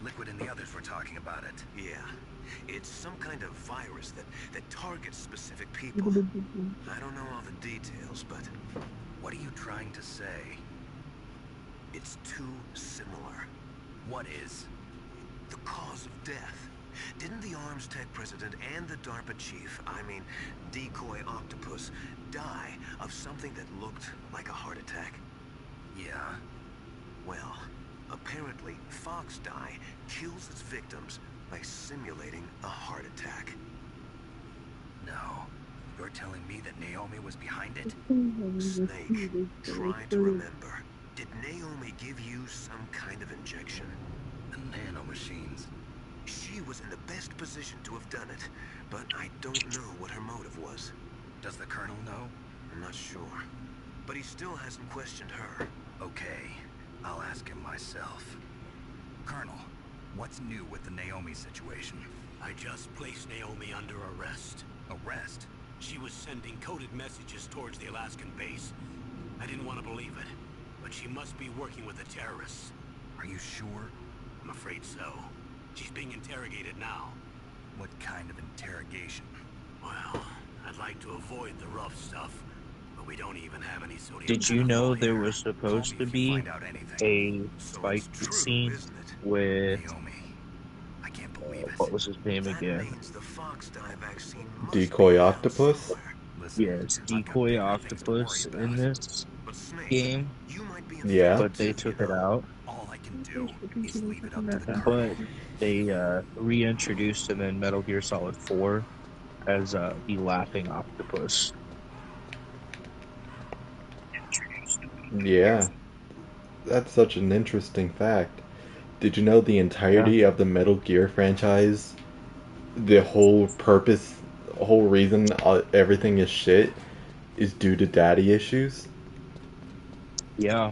Liquid and the others were talking about it. Yeah. It's some kind of virus that targets specific people. I don't know all the details, but What are you trying to say? it's too similar. What is? The cause of death. Didn't the Arms Tech president and the DARPA chief, I mean, Decoy Octopus, die of something that looked like a heart attack? Yeah. Well, apparently Fox Die kills its victims by simulating a heart attack. No. You're telling me that Naomi was behind it? Snake, try to remember. Did Naomi give you some kind of injection? The nanomachines. She was in the best position to have done it, but I don't know what her motive was. Does the Colonel know? I'm not sure. But he still hasn't questioned her. Okay. I'll ask him myself. Colonel, what's new with the Naomi situation? I just placed Naomi under arrest. Arrest? She was sending coded messages towards the Alaskan base. I didn't want to believe it, but she must be working with the terrorists. Are you sure? I'm afraid so. She's being interrogated now. What kind of interrogation? Well, I'd like to avoid the rough stuff, but we don't even have any sodium. Did you know there here. was supposed to Call me if you be find out anything. a So fight it's true, scene isn't it? with Naomi. I can't believe it. what was his name That again? means the Fox Die vaccine must Decoy be around Octopus? somewhere. Listen, Yes, I've got Decoy bigger things to worry Octopus about. in this But Snake, game, you might be Yeah. but they took it out. All I can do is leave it up to the But Colonel. they reintroduced him in Metal Gear Solid 4 as the Laughing Octopus. Yeah. That's such an interesting fact. Did you know the entirety of the Metal Gear franchise, the whole purpose, the whole reason everything is shit, is due to daddy issues? Yeah.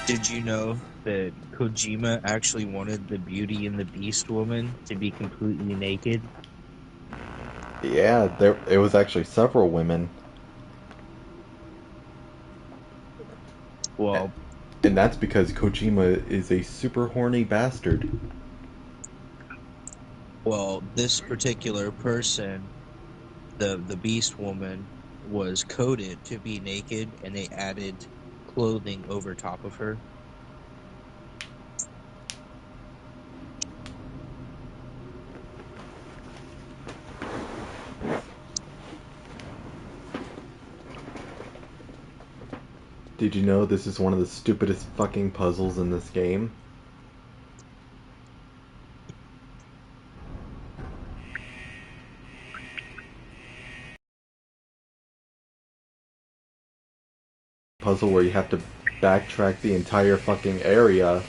Did you know that Kojima actually wanted the Beauty and the Beast woman to be completely naked? Yeah, it was actually several women. Well, And that's because Kojima is a super horny bastard. this particular person, the Beast woman, was coded to be naked, and they added clothing over top of her. Did you know this is one of the stupidest fucking puzzles in this game? Puzzle where you have to backtrack the entire fucking area.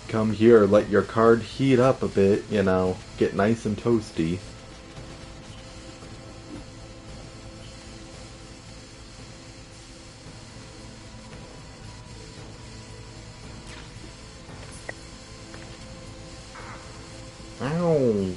Come here, let your card heat up a bit, you know, get nice and toasty. Ow.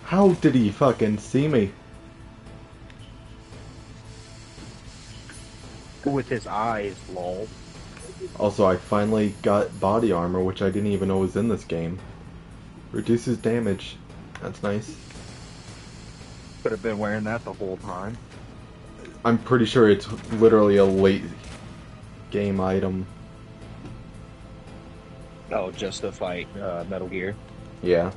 How did he fucking see me? With his eyes, lol. Also, I finally got body armor, which I didn't even know was in this game. Reduces damage. That's nice. Could have been wearing that the whole time. I'm pretty sure it's literally a late game item. Oh, just to fight Metal Gear. Yeah.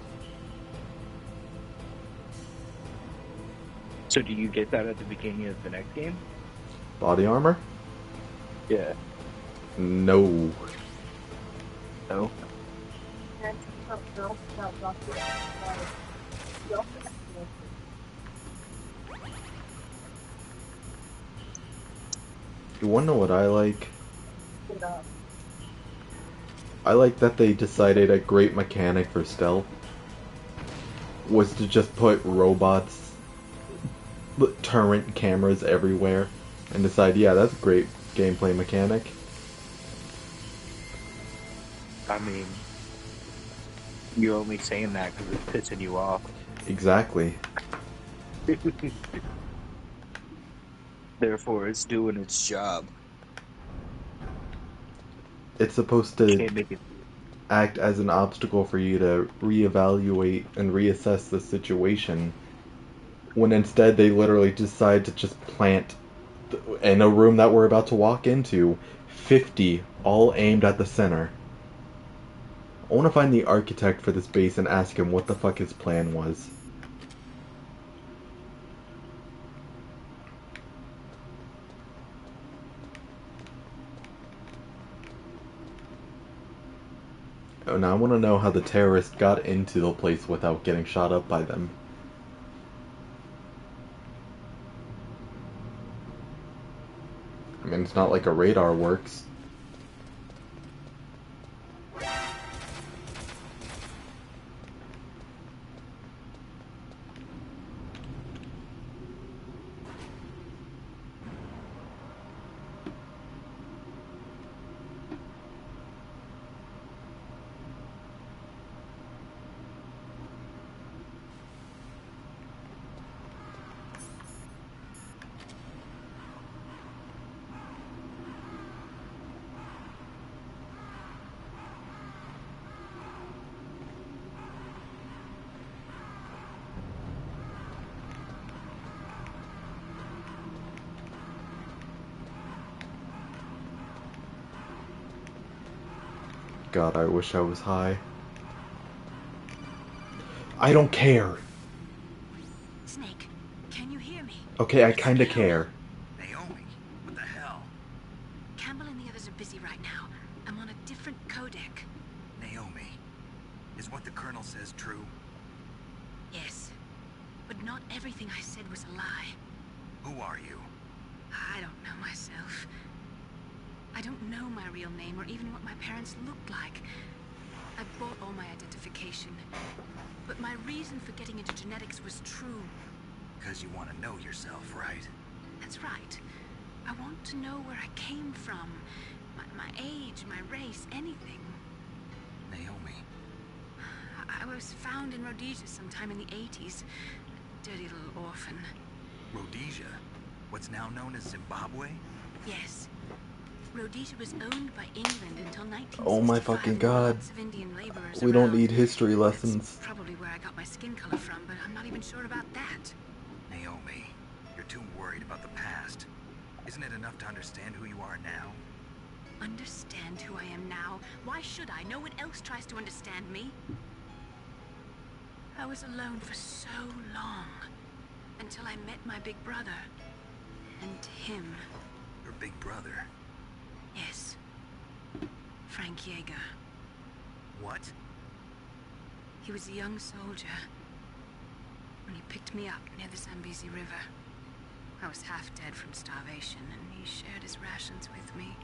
So do you get that at the beginning of the next game? Body armor? Yeah. No. No? You wanna know what I like? I like that they decided a great mechanic for stealth was to just put robots, turret cameras everywhere, and decide, yeah, that's a great gameplay mechanic. I mean, you're only saying that because it's pissing you off. Exactly. Therefore, it's doing its job. It's supposed You to can't make it. act as an obstacle for you to reevaluate and reassess the situation, when instead they literally decide to just plant in a room that we're about to walk into 50 all aimed at the center. I want to find the architect for this base and ask him what the fuck his plan was. And I want to know how the terrorists got into the place without getting shot up by them. I mean, it's not like a radar works. God, I wish I was high. I don't care. Snake, can you hear me? Okay, I kinda care. Naomi, what the hell? Campbell and the others are busy right now. I'm on a different codec. Naomi, is what the Colonel says true? Yes. But not everything I said was a lie. Who are you? I don't know myself. I don't know my real name or even what my parents looked like. I bought all my identification. But my reason for getting into genetics was true. Because you want to know yourself, right? That's right. I want to know where I came from. My age, my race, anything. Naomi. I was found in Rhodesia sometime in the 80s. A dirty little orphan. Rhodesia? What's now known as Zimbabwe? Yes. Rhodesia was owned by England until 1965. Oh my fucking god. Lots of Indian laborers We don't around. need history That's lessons. probably where I got my skin color from, but I'm not even sure about that. Naomi, you're too worried about the past. Isn't it enough to understand who you are now? Understand who I am now? Why should I? No one else tries to understand me. I was alone for so long. Until I met my big brother. And him. Your big brother? Yes. Frank Yeager. What? He was a young soldier when he picked me up near the Zambezi River. I was half dead from starvation, and he shared his rations with me.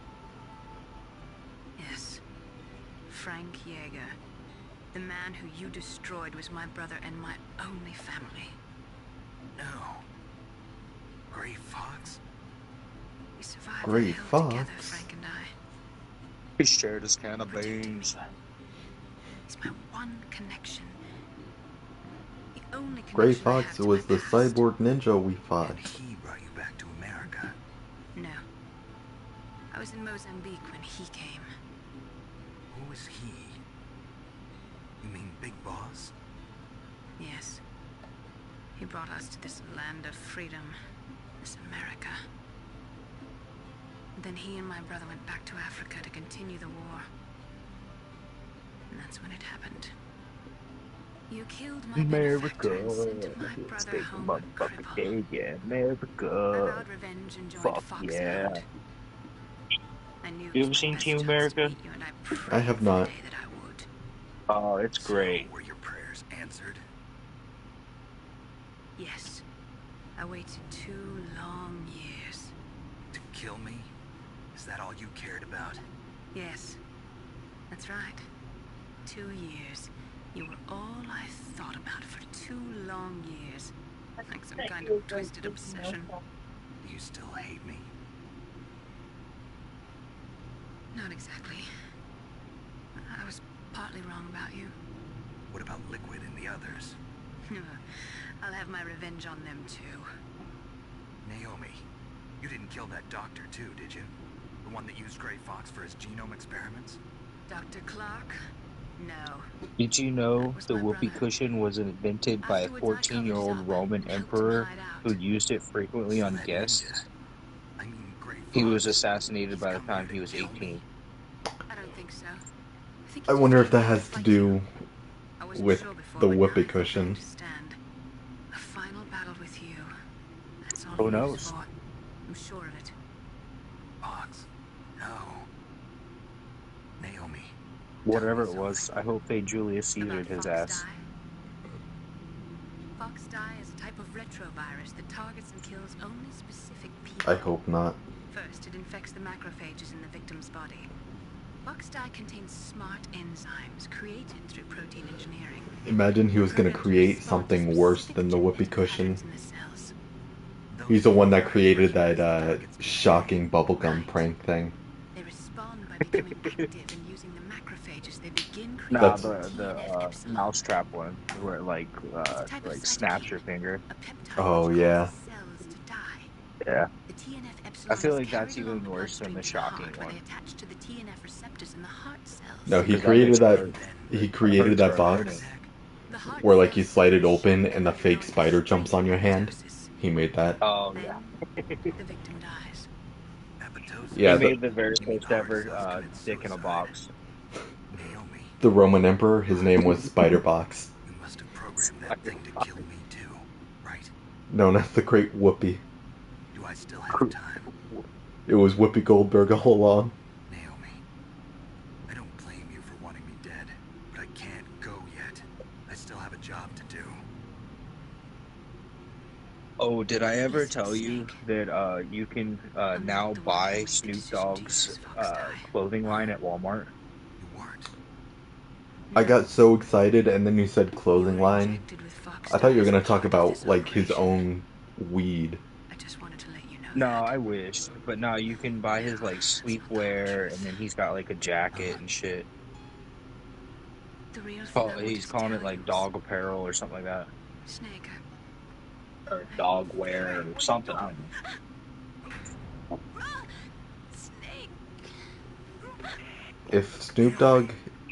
Yes. Frank Yeager. The man who you destroyed was my brother and my only family. No. Gray Fox? We survived Gray the hell together, Fox? Frank and I. He shared his can of Protecting beans. me. He's my one connection. The only connection Gray I Fox have to was my the past. cyborg ninja we fought. And he brought you back to America. No. I was in Mozambique when he came. Who was he? You mean Big Boss? Yes. He brought us to this land of freedom. This America. Then he and my brother went back to Africa to continue the war. And that's when it happened. You killed my benefactor and sent my brother home a cripple. Yeah, I America. vowed revenge and joined Fuck Fox yeah. Hunt. I knew it You was ever my seen best Team chance to America? beat you, and I prayed I have for the not. day that I would. Oh, it's great. So, were your prayers answered? Yes. I waited 2 long years. To kill me? Is that all you cared about? Yes, that's right. 2 years. You were all I thought about for 2 long years. Like some kind of twisted obsession. You still hate me? Not exactly. I was partly wrong about you. What about Liquid and the others? I'll have my revenge on them too. Naomi, you didn't kill that doctor too, did you? The one that used Grey Fox for his genome experiments? Dr. Clark? No. Did you know That was the my whoopee brother. cushion was invented by a Afterwards, I covered 14-year-old up Roman and helped him emperor hide out. who used it frequently So on that guests? ninja, I mean Grey He was Fox, assassinated he's by the come here time to he was kill 18. me? I don't think so. I think I he wonder just if that came has to like do you. I wasn't with sure before, the but now whoopee I think I cushion. understand. A final battle with you. That's all Who he lives knows? for. I'm sure of it. Fox, no. Naomi. Whatever tell it me was, something. I hope they Julius About Caesared his Fox ass. Die? Fox Die is a type of retrovirus that targets and kills only specific people. I hope not. First, it infects the macrophages in the victim's body. Fox Die contains smart enzymes created through protein engineering. Imagine he was gonna Programmed to create respond to something worse specific than the whoopee genetic cushion. patterns in the cells. He's the one that Those created viruses that targets me. shocking bubblegum Right. prank thing. They respond by becoming active and using the macrophages. They begin creating Nah, That's- the TNF epsilon. mousetrap one, where it like It's a type of snaps cytokine, your finger. a peptide Oh, which yeah. causes cells to die. Yeah. The TNF I epsilon feel is like that's carried along even the worse than bloodstream the to shocking heart, where one. they attach to the TNF receptors in the heart cells. No, he Because that created makes that. it He hurt. created that Hurts box The heart where like you cells slide it secrete open shit and the that fake undergoing spider jumps on your hand. apoptosis. He made that. Oh yeah. Then the victim dies. Apoptosis. Yeah, He the- made the very You mean first heart ever cells commit dick in a suicide? box. Naomi, The Roman Emperor, his name was Spiderbox, you must have programmed that thing to kill me too, right? known as the Great Whoopi. Do I still have time? It was Whoopi Goldberg all along. Naomi, I don't blame you for wanting me dead, but I can't go yet. I still have a job to do. Oh, did I ever Listen, tell you Snake. that you can I'm now not the one who buy made the Snoop decision to Dogg's use Fox Die. clothing line at Walmart? You weren't. I got so excited, and then you said clothing You were line. injected with Fox I thought you were Die gonna as a talk part of about this like his operation. own weed. I just wanted to let you know No, that. I wish, but no, you can buy his like sleepwear, and then he's got like a jacket and shit. The real thing I wanted He's to calling tell it like you dog apparel or something like that, was, Snake, or dog wear or something. I don't know. Snake. If Snoop Dogg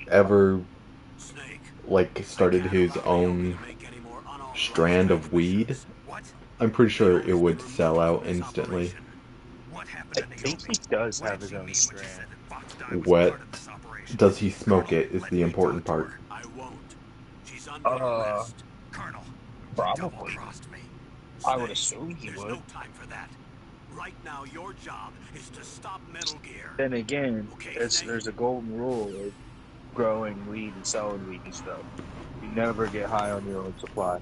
ever Snake. like started his own strand of weed, What? I'm pretty sure it would sell out instantly. What happened I to think Naomi? he does What have did his you own mean when you strand. said that Fox Die was What part of this operation? does he smoke Colonel, it is let the me important talk to part. her. I won't. She's under Uh, arrest. Colonel, you Probably. double-crossed me. I would Snake, assume he there's would. no time for that. Right now, your job is to stop Metal Gear. Then again, Okay, there's a golden rule of growing weed and selling weed and stuff. You never get high on your own supply.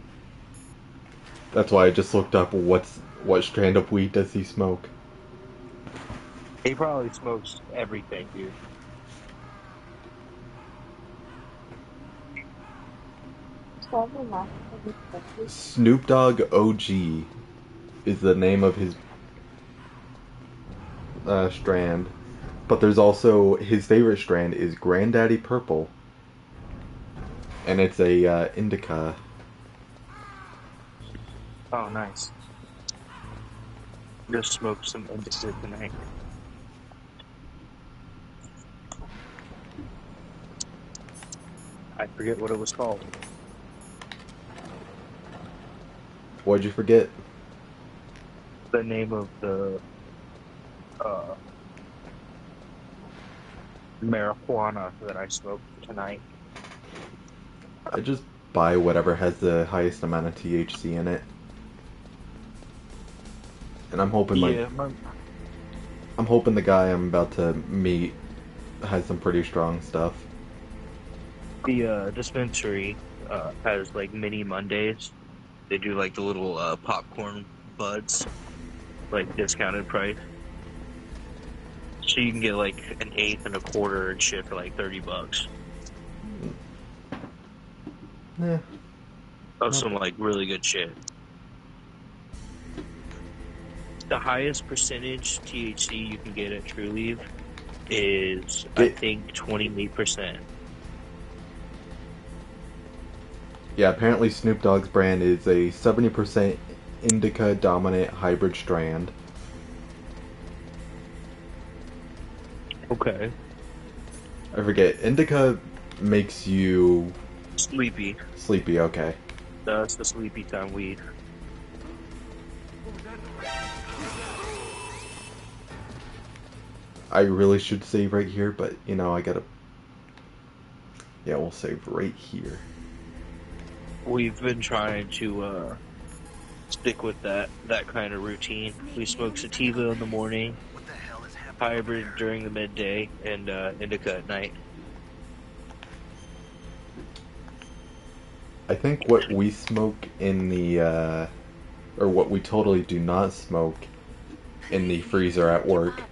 That's why I just looked up what strand of weed does he smoke. He probably smokes everything, dude. Snoop Dogg OG is the name of his strand, but there's also his favorite strand is Granddaddy Purple, and it's a indica. Oh, nice. Just smoke some indica tonight. I forget what it was called. What'd you forget? The name of the marijuana that I smoked tonight. I just buy whatever has the highest amount of THC in it, and I'm hoping I'm hoping the guy I'm about to meet has some pretty strong stuff. the dispensary has like mini Mondays. They do like the little popcorn buds, like discounted price. So you can get like an eighth and a quarter and shit for like $30 Yeah. of some like really good shit. The highest percentage THC you can get at True Leaf is, I think, 28%. Yeah, apparently Snoop Dogg's brand is a 70% indica dominant hybrid strand. Okay. I forget. Indica makes you Sleepy. sleepy, okay. That's the sleepy time weed. I really should save right here, but you know, I gotta. Yeah, we'll save right here. We've been trying to stick with that kind of routine. We smoke sativa in the morning, What the hell is happening? hybrid during the midday, and indica at night. I think what we smoke in the, or what we totally do not smoke in the freezer at work,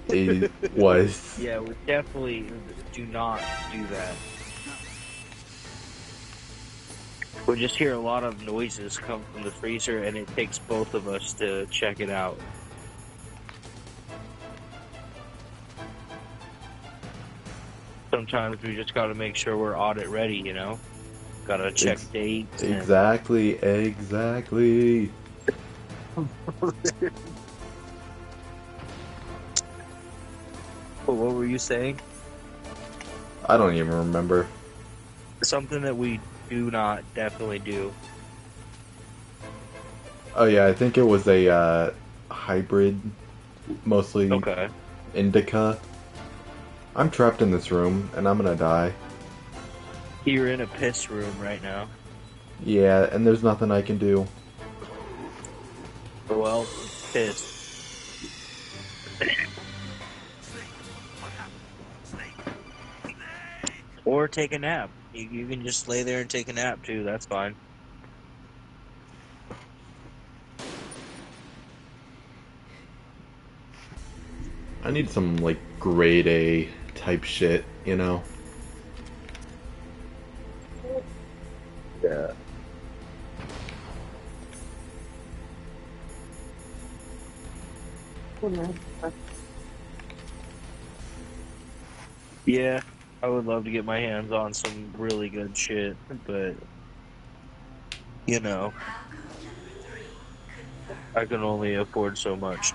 it was. Yeah, we definitely do not do that. We just hear a lot of noises come from the freezer, and it takes both of us to check it out. Sometimes we just gotta make sure we're audit ready, you know? Gotta check dates. Exactly. But what were you saying? I don't even remember. Something that we do not definitely do. Oh yeah, I think it was a hybrid, mostly Okay. indica. I'm trapped in this room, and I'm gonna die. You're in a piss room right now. Yeah, and there's nothing I can do. Well, piss. Or take a nap. You can just lay there and take a nap too, that's fine. I need some, like, grade A type shit, you know? Yeah. Yeah, I would love to get my hands on some really good shit, but you know, I can only afford so much.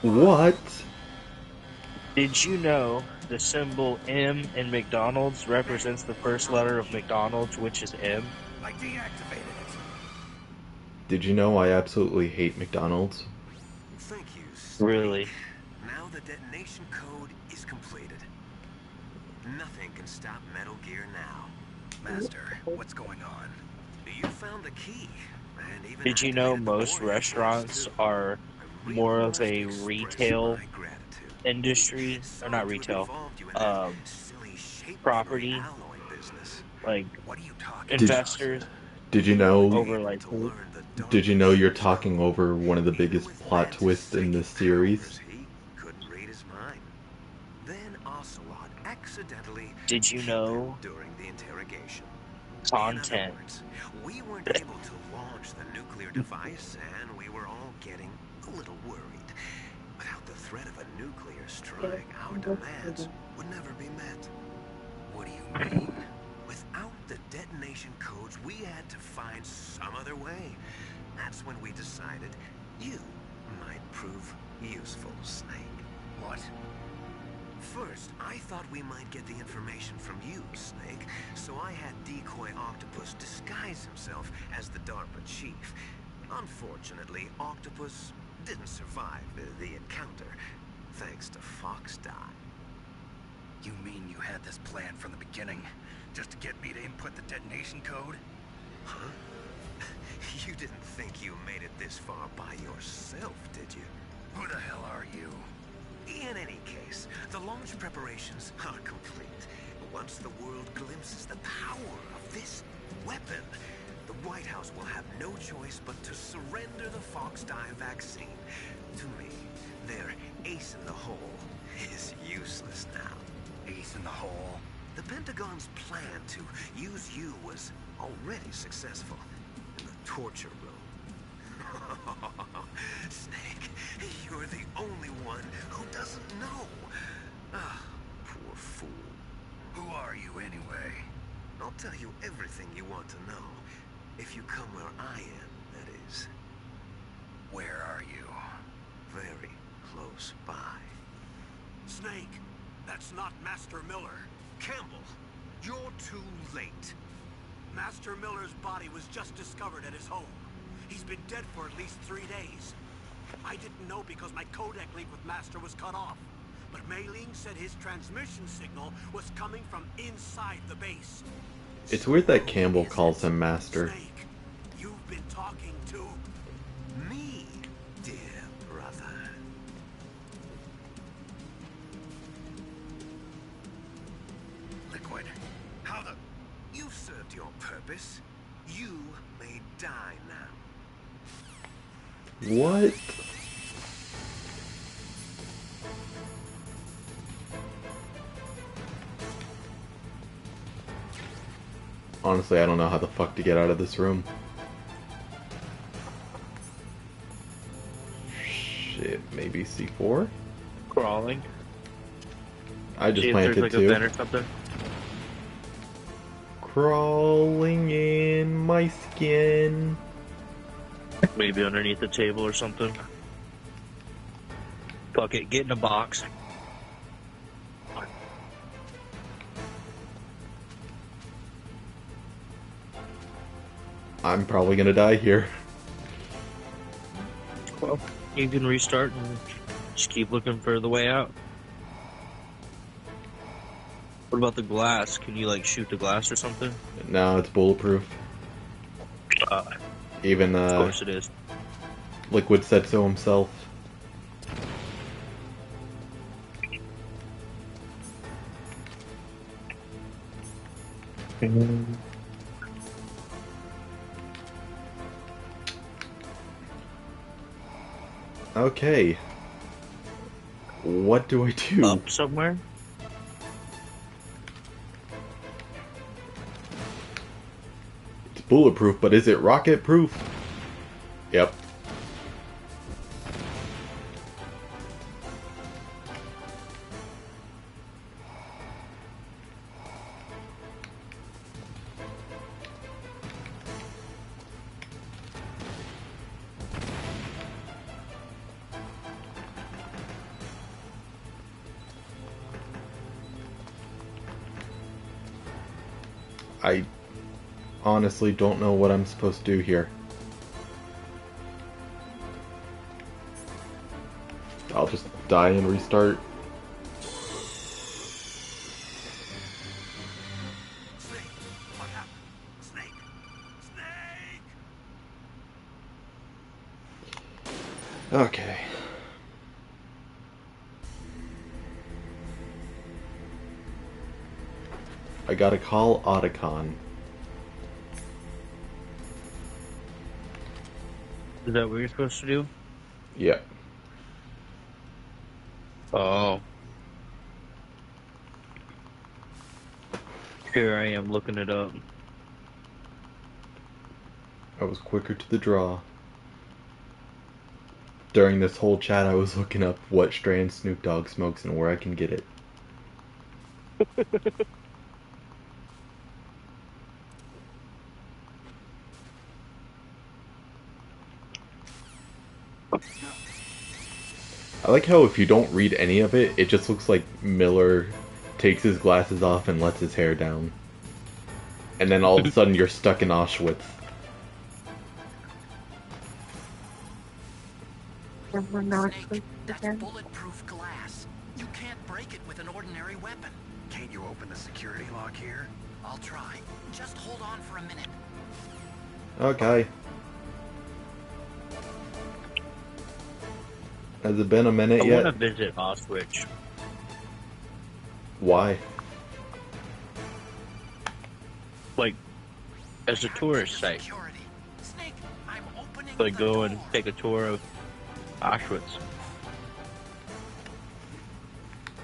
What? Did you know the symbol M in McDonald's represents the first letter of McDonald's, which is M? I deactivated it. Did you know I absolutely hate McDonald's? Thank you, Snake. Really? Now the detonation code is completed. Nothing can stop Metal Gear now. Master, what's going on? You found the key. And even Did you know activated the most warrior restaurants force, too. are I really more want of to a express retail my gratitude. industry, or Sorry not to have retail, involved you in that um, silly shape property, alloy business. like What are you talking investors Did you know? over like To learn the Did you know you're talking over one of the Even biggest with plot Lance's twists in this psychic series? powers, he couldn't read his mind. Then Ocelot accidentally Did you killed know him during the interrogation. In other content? words, we weren't able to launch the nuclear device, and we were all getting a little worried. Without the threat of a nuclear strike, our demands would never be met. What do you mean? Without the detonation codes, we had to find some other way. That's when we decided you might prove useful, Snake. What? First, I thought we might get the information from you, Snake, so I had Decoy Octopus disguise himself as the DARPA chief. Unfortunately, Octopus didn't survive the encounter, thanks to Foxdie. You mean you had this plan from the beginning? Just to get me to input the detonation code? Huh? You didn't think you made it this far by yourself, did you? Who the hell are you? In any case, the launch preparations are complete. Once the world glimpses the power of this weapon, the the White House will have no choice but to surrender the Fox dye vaccine. To me, their ace in the hole is useless now. Ace in the hole. The Pentagon's plan to use you was already successful in the torture room. Snake, you're the only one who doesn't know. Ah, poor fool. Who are you anyway? I'll tell you everything you want to know. If you come where I am, that is. Where are you? Very close by. Snake, that's not Master Miller. Campbell, you're too late. Master Miller's body was just discovered at his home. He's been dead for at least 3 days. I didn't know because my codec link with Master was cut off. But Mei Ling said his transmission signal was coming from inside the base. It's weird that Campbell calls him Master. Snake, you've been talking to Me, dear brother. Liquid. How the... You've served your purpose. You may die now. What? Honestly, I don't know how the fuck to get out of this room. Shit, maybe C4? Crawling. I just See if there's planted like a two. vent or something. Crawling in my skin. Maybe underneath the table or something. Fuck it, get in a box. I'm probably gonna die here. Well, you can restart and just keep looking for the way out. What about the glass? Can you like shoot the glass or something? No, it's bulletproof. Even Of course it is. Liquid said so himself. Okay. What do I do? Up somewhere? It's bulletproof, but is it rocket proof? Yep. I honestly don't know what I'm supposed to do here. I'll just die and restart. Snake. What happened? Snake. Snake. Okay. I gotta call Otacon. Is that what you're supposed to do? Yeah. Oh. Here I am looking it up. I was quicker to the draw. During this whole chat, I was looking up what strand Snoop Dogg smokes and where I can get it. I like how if you don't read any of it, it just looks like Miller takes his glasses off and lets his hair down. And then all of a sudden you're stuck in Auschwitz. Snake, that's bulletproof glass. You can't break it with an ordinary weapon. Can't you open the security lock here? I'll try. Just hold on for a minute. Okay. Has it been a minute I yet? want to visit Auschwitz. Why? Like, as a tourist site. Security. Snake, I'm opening Like the go and door. take a tour of Auschwitz.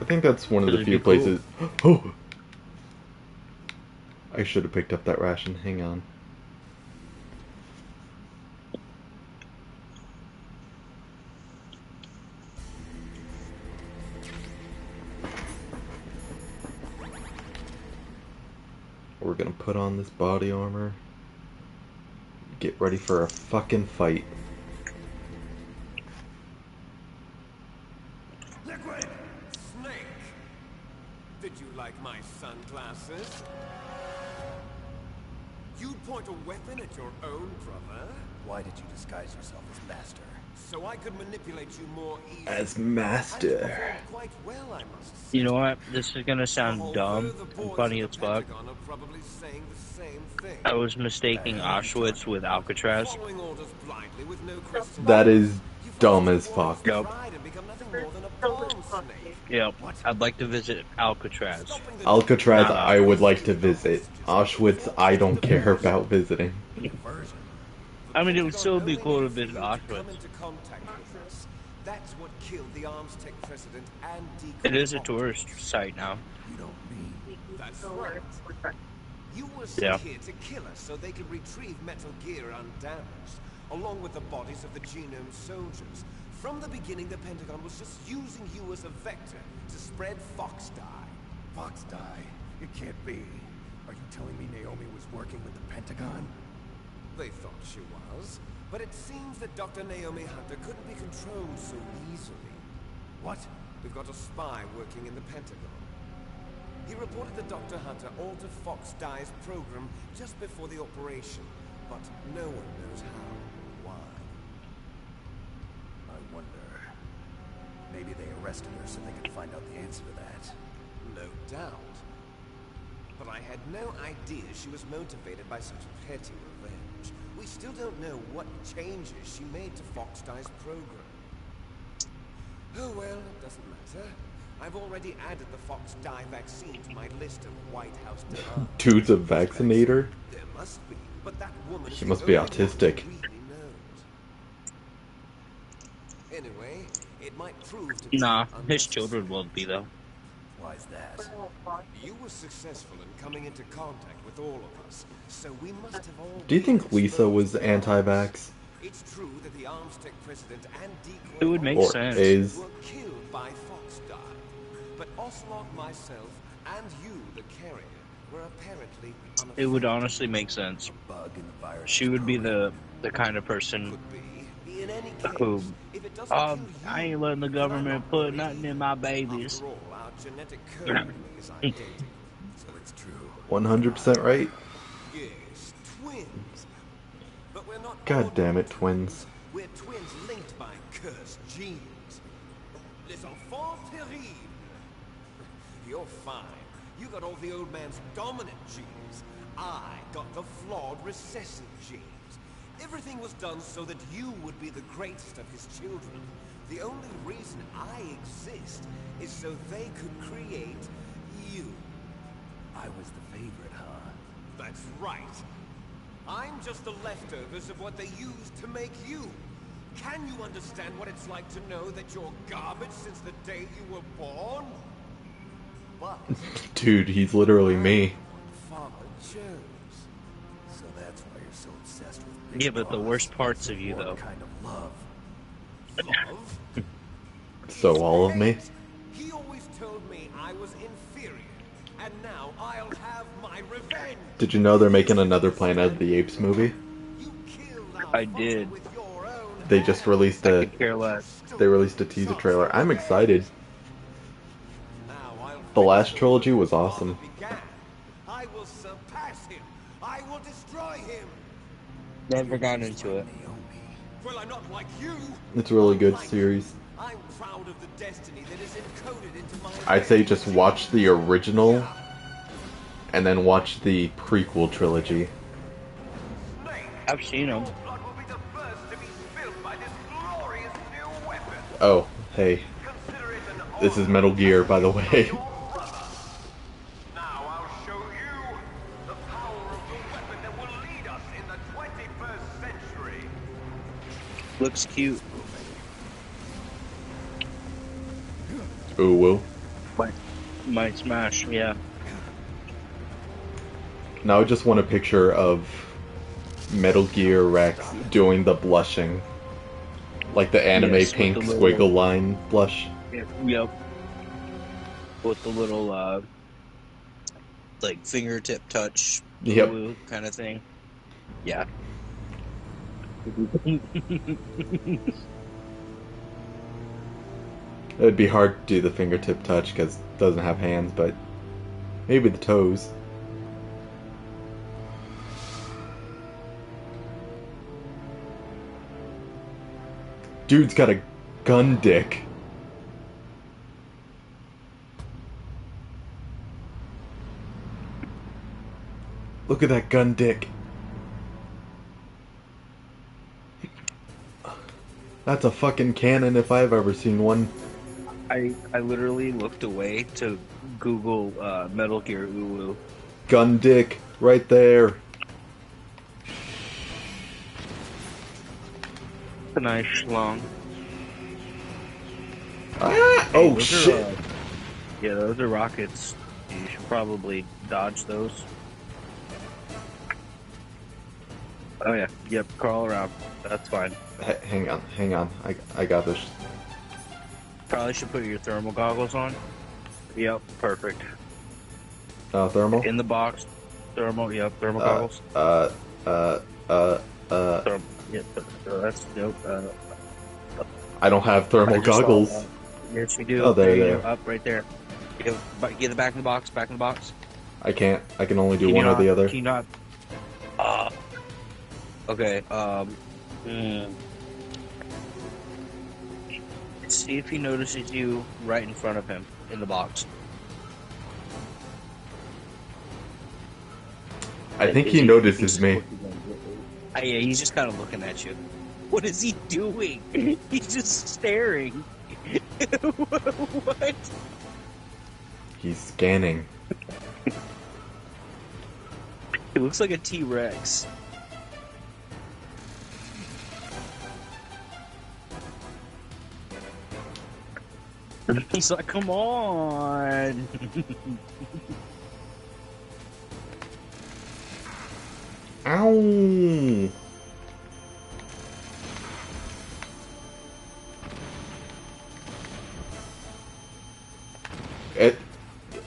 I think that's one of the It'd few be cool. places. Oh! I should have picked up that ration. Hang on. We're gonna put on this body armor. Get ready for a fucking fight. Liquid! Snake! Did you like my sunglasses? You'd point a weapon at your own brother? Why did you disguise yourself as Master? So I could manipulate you more easily. As And you master. performed quite well, I must say. You know what? This is gonna sound Although dumb the and boys funny at as the fuck. Pentagon are probably saying the same thing. I was mistaking Auschwitz with Alcatraz. Following orders blindly with no questions. That is You've dumb lost as your fuck. Yep. pride and become nothing more than a bomb snake. Yep. I'd like to visit Alcatraz. Stopping the Alcatraz, Nah. I would like to visit. Auschwitz, I don't care about visiting. Version. I mean, it would still be Only cool to needs visit you come Auschwitz. into contact with us. That's what killed the Armstech president and decoy It is a Octopus. tourist site now. You don't mean. That's right. You were Yeah. sent here to kill us so they could retrieve Metal Gear undamaged, along with the bodies of the Genome soldiers. From the beginning, the Pentagon was just using you as a vector to spread Fox Die. Fox die? It can't be. Are you telling me Naomi was working with the Pentagon? They thought she was, but it seems that Dr. Naomi Hunter couldn't be controlled so easily. What? We've got a spy working in the Pentagon. He reported that Dr. Hunter altered Fox Die's program just before the operation, but no one knows how or why. I wonder. Maybe they arrested her so they could find out the answer to that. No doubt. But I had no idea she was motivated by such petty revenge. We still don't know what changes she made to Fox Die's program. Oh well, it doesn't matter. I've already added the Fox Die vaccine to my list of White House demands. Dude's a vaccinator? There must be, but that woman He is must the be only one who autistic. really knows. Anyway, it might prove to be Nah, his unnecessary. children won't be though. Why's that? You were successful in coming into contact with all of us, so we must have all. Do you think been Lisa exposed was to anti-vax? It's true that the Armstech president and decoy It would make Or sense. is? were killed by Fox Die, but Ocelot, myself, and you, the carrier, were apparently It would unaffected. honestly make sense. Bug in the virus. She would be the kind of person Could be. In any case, who, if it doesn't kill you, I ain't letting the then government I'm not put worried. nothing in my babies. After all, our genetic code is identical. So it's true. 100% right? Yes, twins. But we're not God damn it, ordinary twins. We're twins linked by cursed genes. Les enfants terribles. You're fine. You got all the old man's dominant genes. I got the flawed recessive genes. Everything was done so that you would be the greatest of his children. The only reason I exist is so they could create you. I was the favorite, huh? That's right. I'm just the leftovers of what they used to make you. Can you understand what it's like to know that you're garbage since the day you were born? But Dude, he's literally me. Father chose. So that's why you're so obsessed with Big Yeah, but the Boss. worst parts of you What though. kind of love? Love? So all of me? He always told me I was inferior. And now I'll have my revenge. Did you know they're making another Planet of the Apes movie? You killed our I father did. with your own They just released I a could care less. teaser trailer. I'm excited. Now I'll The last finish trilogy work was the father awesome. began. I will surpass him. I will destroy him. Never got into it. Naomi. Well, I'm not like you. It's a really good Unlike series. you, I'm proud of the destiny that is encoded into my. I'd say just watch the original and then watch the prequel trilogy. I've seen them. Blood will be the first to be spilled by this glorious new weapon. Oh, hey, Consider it an this is honor Metal Gear, by the way. your brother. Now I'll show you the power of the weapon that will lead Looks cute. Ooh, woo. Might smash, yeah. Now I just want a picture of Metal Gear Rex doing the blushing. Like the anime Yes, with pink the little- squiggle line blush. Yep. With the little, like, fingertip touch, Yep. kind of thing. Yeah. It'd be hard to do the fingertip touch because it doesn't have hands, but maybe the toes. Dude's got a gun dick. Look at that gun dick. That's a fucking cannon if I've ever seen one. I literally looked away to Google Metal Gear Ulu. Gun dick, right there. It's a nice schlong. Ah! Hey, Oh those shit! Are, yeah, those are rockets. You should probably dodge those. Oh yeah, yep, crawl around. That's fine. Hang on. I got this. Probably should put your thermal goggles on. Yep, perfect. Thermal? In the box. Thermal goggles. Yep, that's nope. I don't have thermal I just saw goggles. that. Yes, you do. Oh, there, you there. go, up right there. Get the back in the box. Back in the box. I can't. I can only do Can you one or not- the other. Can you not? Okay. See if he notices you right in front of him in the box. I think Is he notices me. Yeah, he's just kind of looking at you. What is he doing? He's just staring. What? He's scanning. He looks like a T-Rex. He's like, come on. Ow!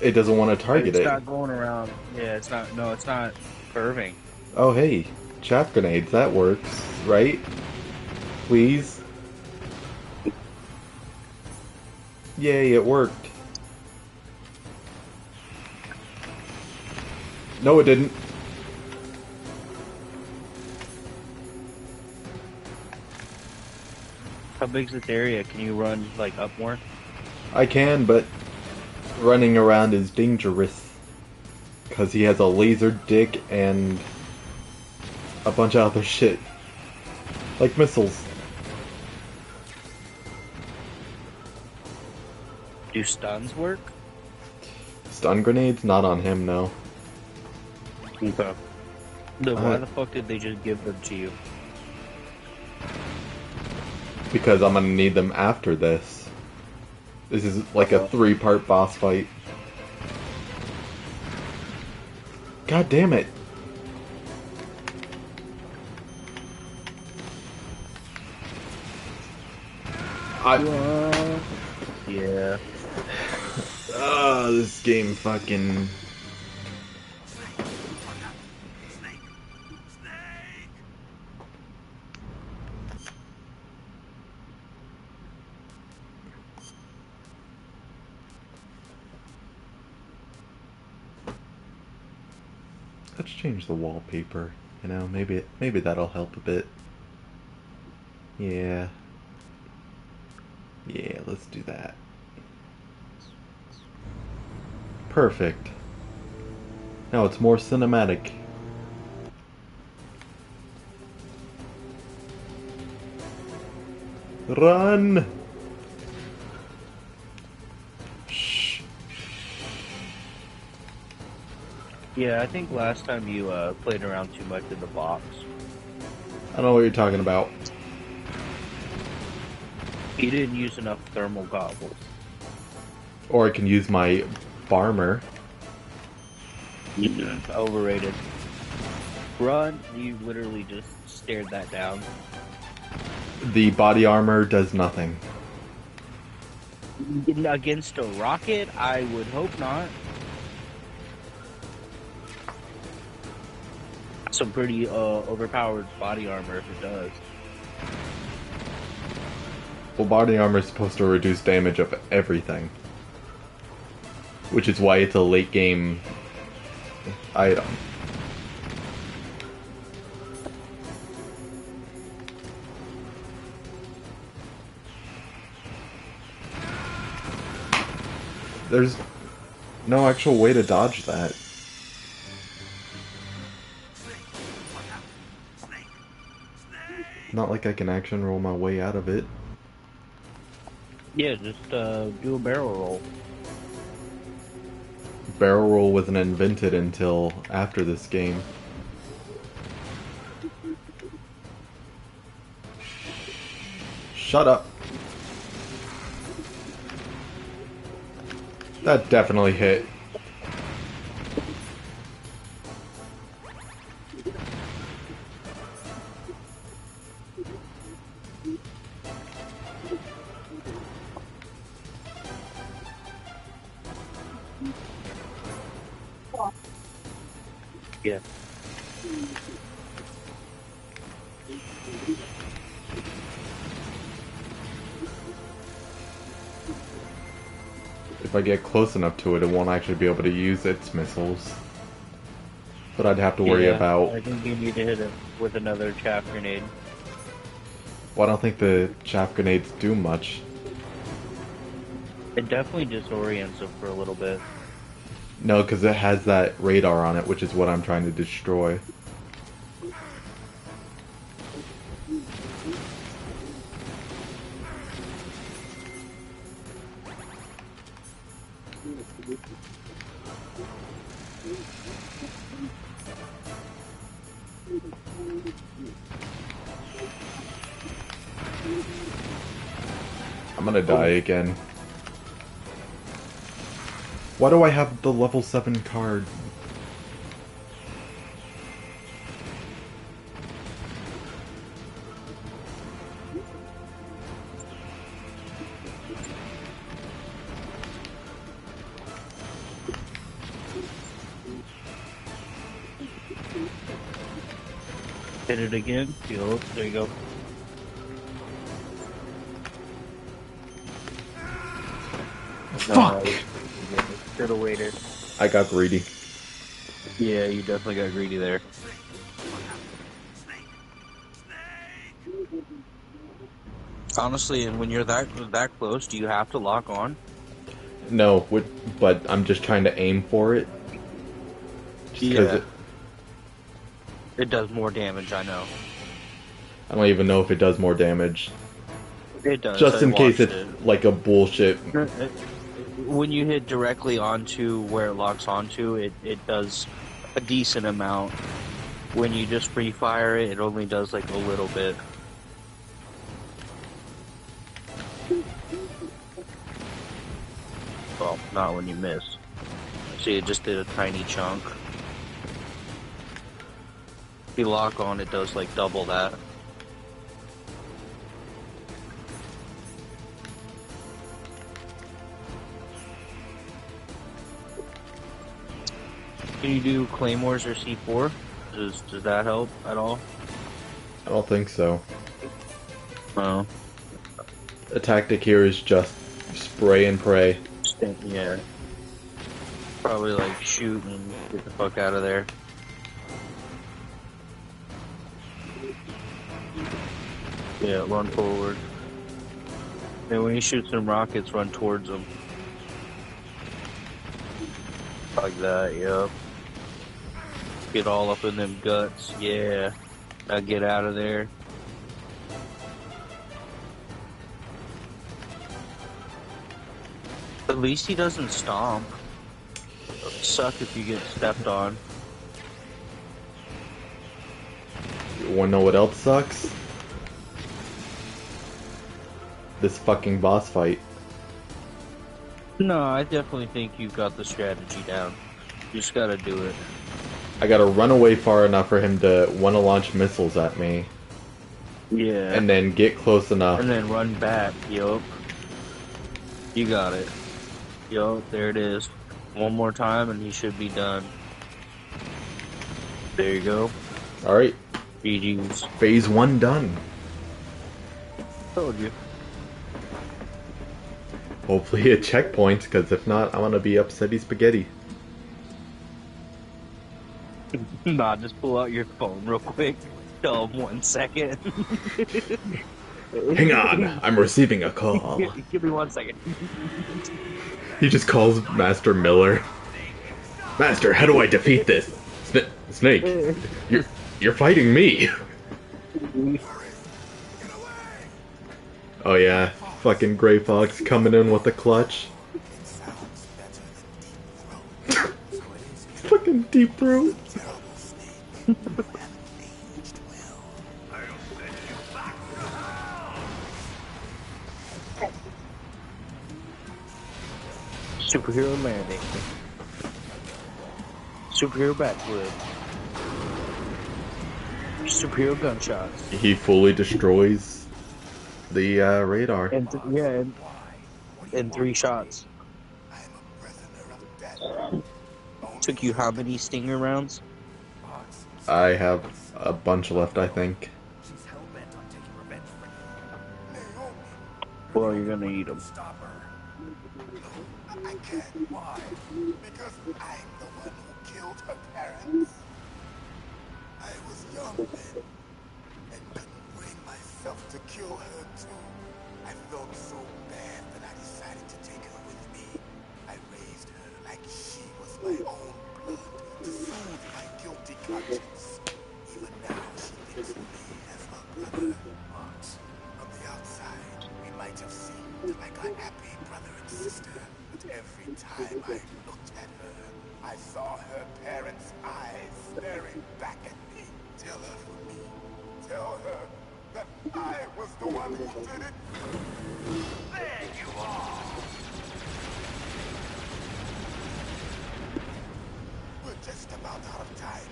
It doesn't want to target It's it. not going around. Yeah, it's not. No, it's not curving. Oh hey, chaff grenades, that works, right? Please? Yay, it worked. No, it didn't. How big's this area? Can you run like up more? I can, but running around is dangerous. Because he has a laser dick and a bunch of other shit. Like missiles. Do stuns work? Stun grenades? Not on him, no. Okay. Then why the fuck did they just give them to you? Because I'm gonna need them after this. This is like a 3-part boss fight. God damn it. Yeah. This game fucking... Let's change the wallpaper, you know, maybe that'll help a bit. Yeah. Yeah, let's do that. Perfect. Now it's more cinematic. Run! Shh. Yeah, I think last time you played around too much in the box. I don't know what you're talking about. He didn't use enough thermal goggles. Or I can use my Barmer. Overrated. Run, you literally just stared that down. The body armor does nothing. Against a rocket, I would hope not. Some pretty overpowered body armor if it does. Well, body armor is supposed to reduce damage of everything. Which is why it's a late game item. There's no actual way to dodge that. Not like I can action roll my way out of it. Yeah, just do a barrel roll. Barrel roll wasn't invented until after this game. Shut up. That definitely hit. Yeah. If I get close enough to it, it won't actually be able to use its missiles. But I'd have to worry about... I think you need to hit it with another chaff grenade. Well, I don't think the chaff grenades do much. It definitely disorients it for a little bit. No, because it has that radar on it, which is what I'm trying to destroy. I'm gonna die again. Why do I have the level 7 card? Hit it again. Feel it. There you go. Fuck! Should have waited. I got greedy. Yeah, you definitely got greedy there. Honestly, and when you're that close, do you have to lock on? No, but I'm just trying to aim for it. Just 'cause it does more damage, I know. I don't even know if it does more damage. It does. Just I in case watched it's like a bullshit. When you hit directly onto where it locks onto, it does a decent amount. When you just free fire it, it only does like a little bit. Well, not when you miss. See, it just did a tiny chunk. If you lock on, it does like double that. Can you do claymores or C4? Does that help at all? I don't think so. No. The tactic here is just spray and pray. Yeah. Probably like shoot and get the fuck out of there. Yeah, run forward. And when you shoot some rockets, run towards them. Like that, yep. Get all up in them guts, yeah. Now get out of there. At least he doesn't stomp. It would suck if you get stepped on. You wanna know what else sucks? this fucking boss fight. No, I definitely think you've got the strategy down. You just gotta do it. I gotta run away far enough for him to want to launch missiles at me. Yeah. And then get close enough. And then run back. Yup. You got it. Yup, there it is. One more time and he should be done. There you go. Alright. GG's. Phase 1 done. Told you. Hopefully a checkpoint, because if not, I'm gonna be upsetty spaghetti. Nah, just pull out your phone real quick. Tell him 1 second. Hang on, I'm receiving a call. Give me 1 second. He just calls Master Miller. Master, how do I defeat this? Snake, you're fighting me. Oh yeah, fucking Gray Fox coming in with the clutch. Fucking Deep Throat. Superhero landing. Superhero backflip. Superhero gunshots. He fully destroys the radar. And yeah, in 3 shots. Took you how many Stinger rounds? I have a bunch left, I think. Well, you're gonna eat them. I can't. Why? Because I'm the one who killed her parents. I was young then, and couldn't bring myself to kill her too. I felt so bad that I decided to take her with me. I raised her like she was my own blood, to soothe my guilty conscience. Even now, she thinks of me as her brother. On the outside, we might have seemed like a happy brother and sister. Every time I looked at her, I saw her parents' eyes staring back at me. Tell her for me. Tell her that I was the one who did it. There you are! We're just about out of time.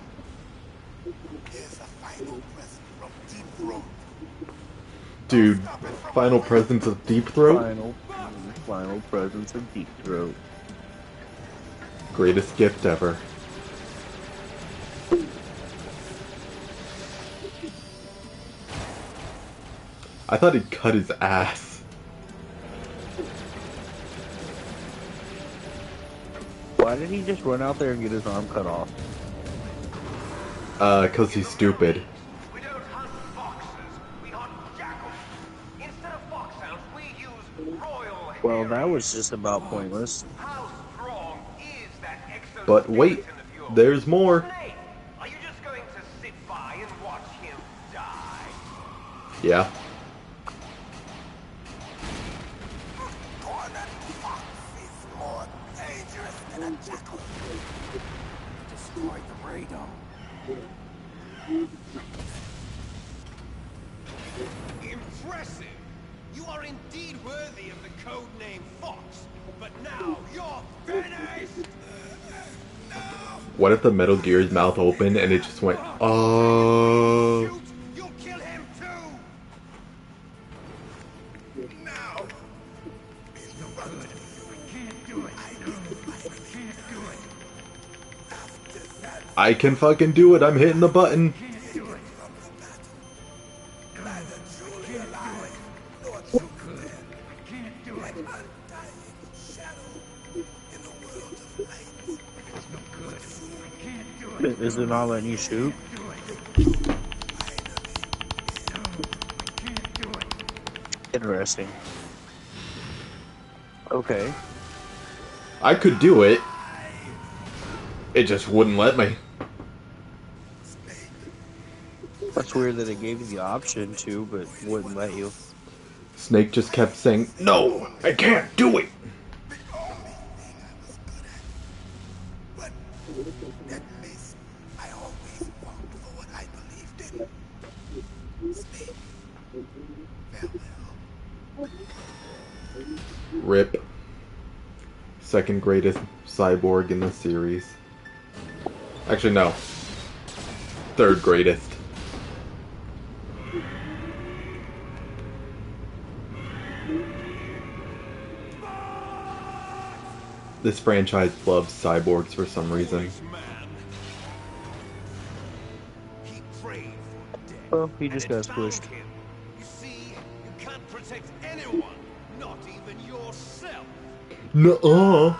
Here's a final present from Deep Throat. Dude, final presence of Deep Throat? Final presence of Deep Throat. Greatest gift ever. I thought he'd cut his ass. Why did he just run out there and get his arm cut off? 'Cause he's stupid. We don't hunt foxes, we hunt jackals. Instead of foxhounds, we use royal Well, that was just about pointless. How strong is that excellent But wait, skeleton of yours? there's more. Snake, are you just going to sit by and watch him die? Yeah. Cornered fox is more dangerous than a jackal. Destroyed the radar. Impressive! You are indeed worthy of the code name Fox, but now you're finished! What if the Metal Gear's mouth opened and it just went, oh. Shoot! You'll kill him too! Now is the run. I can't do it. Can't do it. After that, I can fucking do it, I'm hitting the button. from the battle, neither truly alive nor true clear. Can't do it! Undying shadow in a world of light. It's no good. I can't do it. Is it not letting you shoot? Do it. No, I can't do it. Interesting. Okay. I could do it. It just wouldn't let me. That's weird that it gave you the option to, but wouldn't let you. Snake just kept saying, no, I can't do it. The only thing I was good at. But at least I always fought for what I believed in. Snake, farewell. Rip. Second greatest cyborg in the series. Actually, no. Third greatest. This franchise loves cyborgs for some reason. He prayed for death. Well, he just and it got found squished. him. You see, you can't protect anyone, not even yourself. Nuh-uh.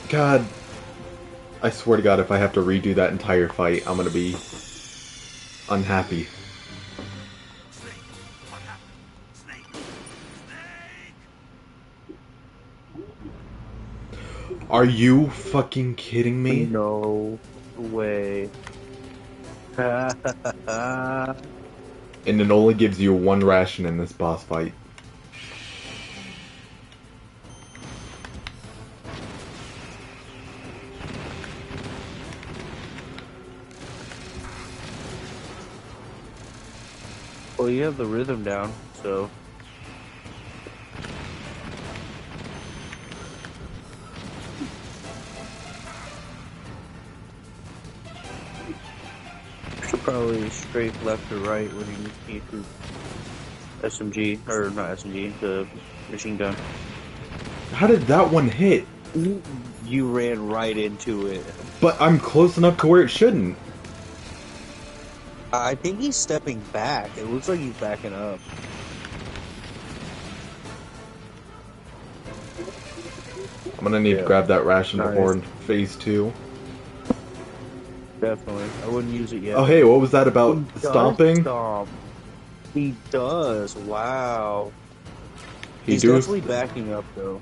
God, I swear to God, if I have to redo that entire fight, I'm gonna be unhappy. Snake, what happened? Snake, Snake. Are you fucking kidding me? No way. And it only gives you one ration in this boss fight. Well, you have the rhythm down, so. Should probably strafe left or right when you need to SMG, or not SMG, the machine gun. How did that one hit? You ran right into it. But I'm close enough to where it shouldn't. I think he's stepping back. It looks like he's backing up. I'm gonna need to grab that ration Nice. before phase 2. Definitely. I wouldn't use it yet. Oh hey, what was that about He does stomping? stomp. He does. Wow. He He's do- definitely backing up, though.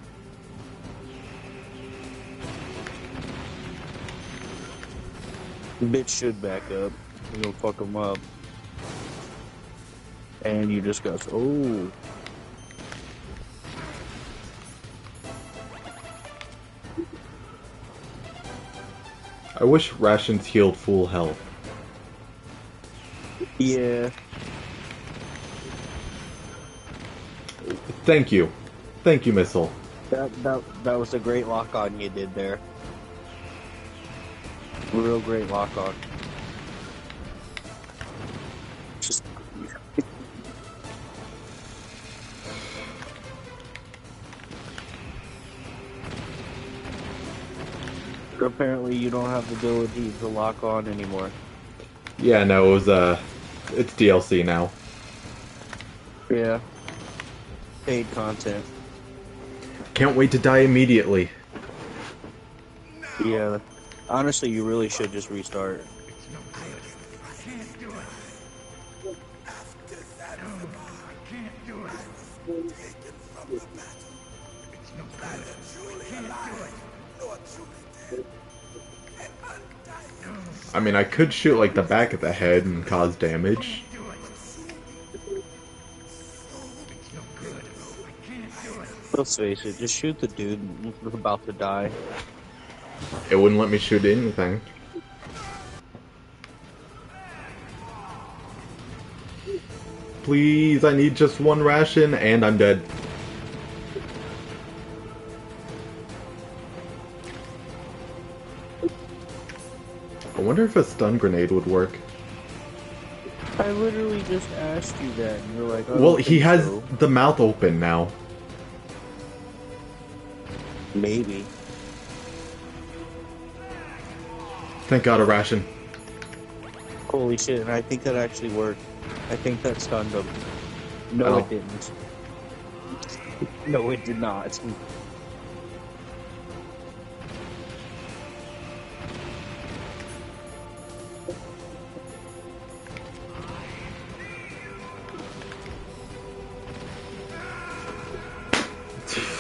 The bitch should back up. You're gonna fuck him up. And you just got... Oh. I wish rations healed full health. Yeah. Thank you. Thank you, Missile. That was a great lock-on you did there. Real great lock-on. Just... Apparently you don't have the ability to lock on anymore. Yeah, no, it was, it's DLC now. Yeah. Paid content. Can't wait to die immediately. Yeah. Honestly, you really should just restart. After Zanzibar, I was taken from the battle. Neither truly alive, nor truly dead. And undying. I mean, I could shoot, like, the back of the head and cause damage. Let's face it, just shoot the dude who's about to die. It wouldn't let me shoot anything. Please, I need just one ration, and I'm dead. I wonder if a stun grenade would work. I literally just asked you that, and you're like, Well, he has so. the mouth open now. Maybe. Thank God, a ration. Holy shit, and I think that actually worked. I think that stunned him. No, Oh. it didn't. No, it did not.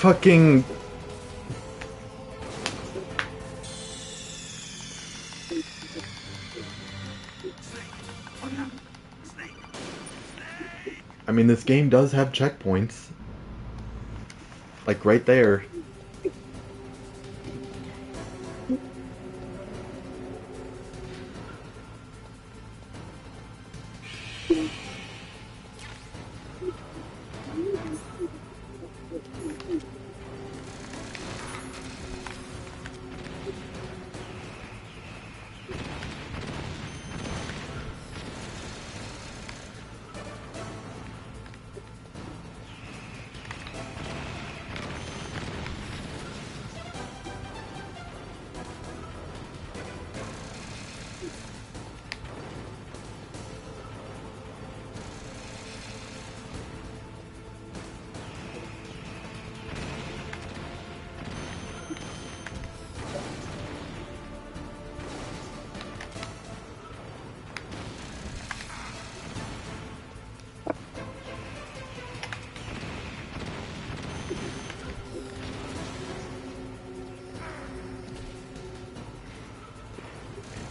Fucking... I mean, this game does have checkpoints. Like, right there.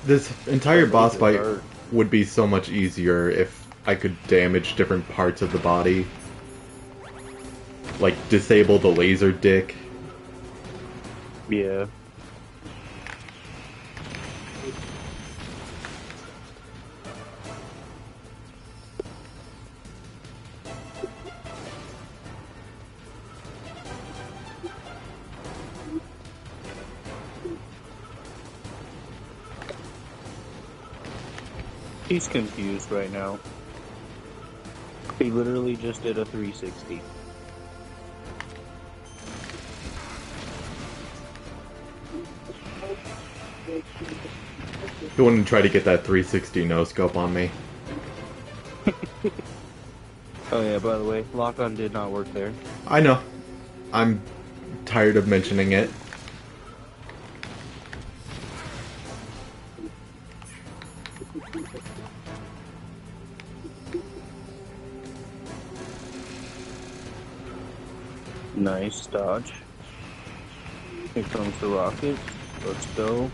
This entire That boss laser fight hurt. would be so much easier if I could damage different parts of the body. Like, disable the laser dick. Yeah. He's confused right now. He literally just did a 360. He wanted to try to get that 360 no-scope on me. Oh yeah, by the way, lock-on did not work there. I know. I'm tired of mentioning it. Nice dodge. Here comes the rocket. Let's go.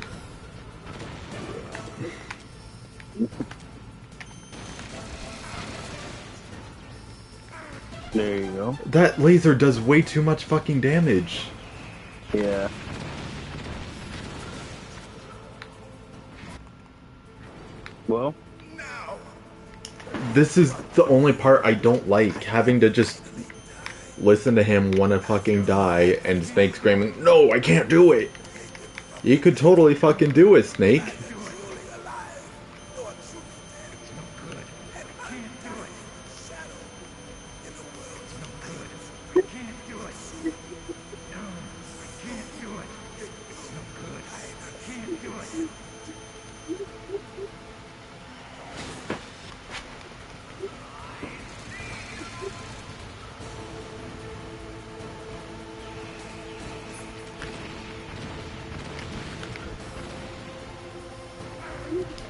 There you go. That laser does way too much fucking damage. Yeah. Well, This is the only part I don't like, having to just listen to him wanna fucking die and Snake screaming, "No, I can't do it!" You could totally fucking do it, Snake.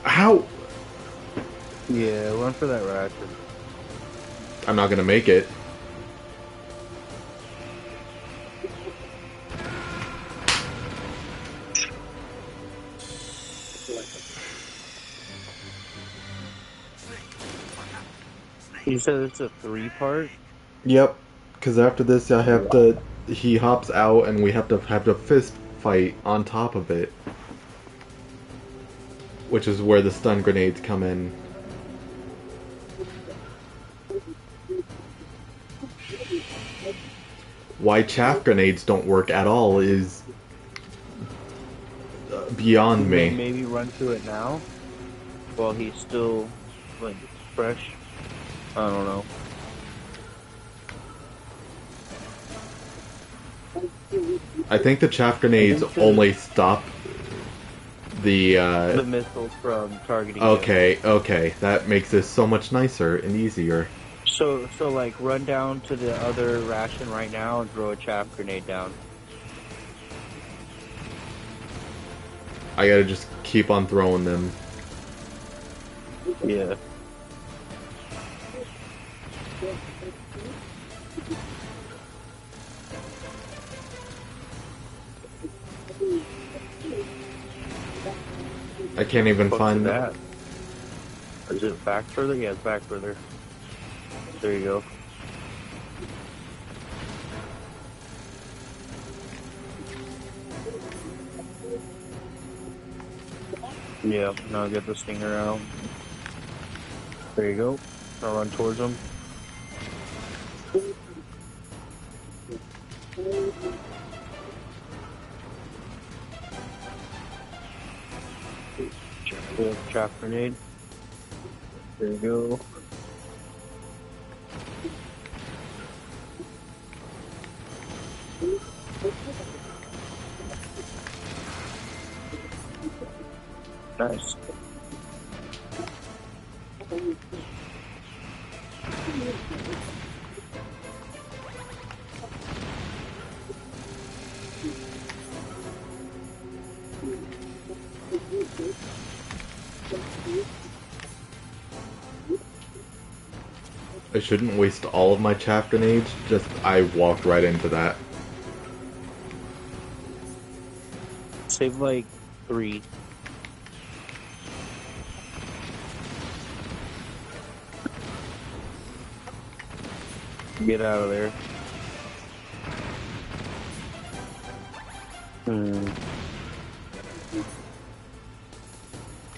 How? yeah, run for that ratchet. I'm not gonna make it. You said it's a 3-part? Yep, because after this I have to... He hops out and we have a fist fight on top of it. Which is where the stun grenades come in. Why chaff grenades don't work at all is beyond me. Maybe run through it now while he's still like fresh. I don't know. I think the chaff grenades only stop the missiles from targeting. Okay, that makes this so much nicer and easier. So like run down to the other ration right now and throw a chaff grenade down. I gotta just keep on throwing them. Yeah. I can't even find that. Is it back further? Yeah, it's back further. There you go. Yeah, now get the stinger out. There you go. I'll run towards him. Trap grenade. There you go. Nice. I shouldn't waste all of my chaff grenades, just I walked right into that. Save like 3. Get out of there.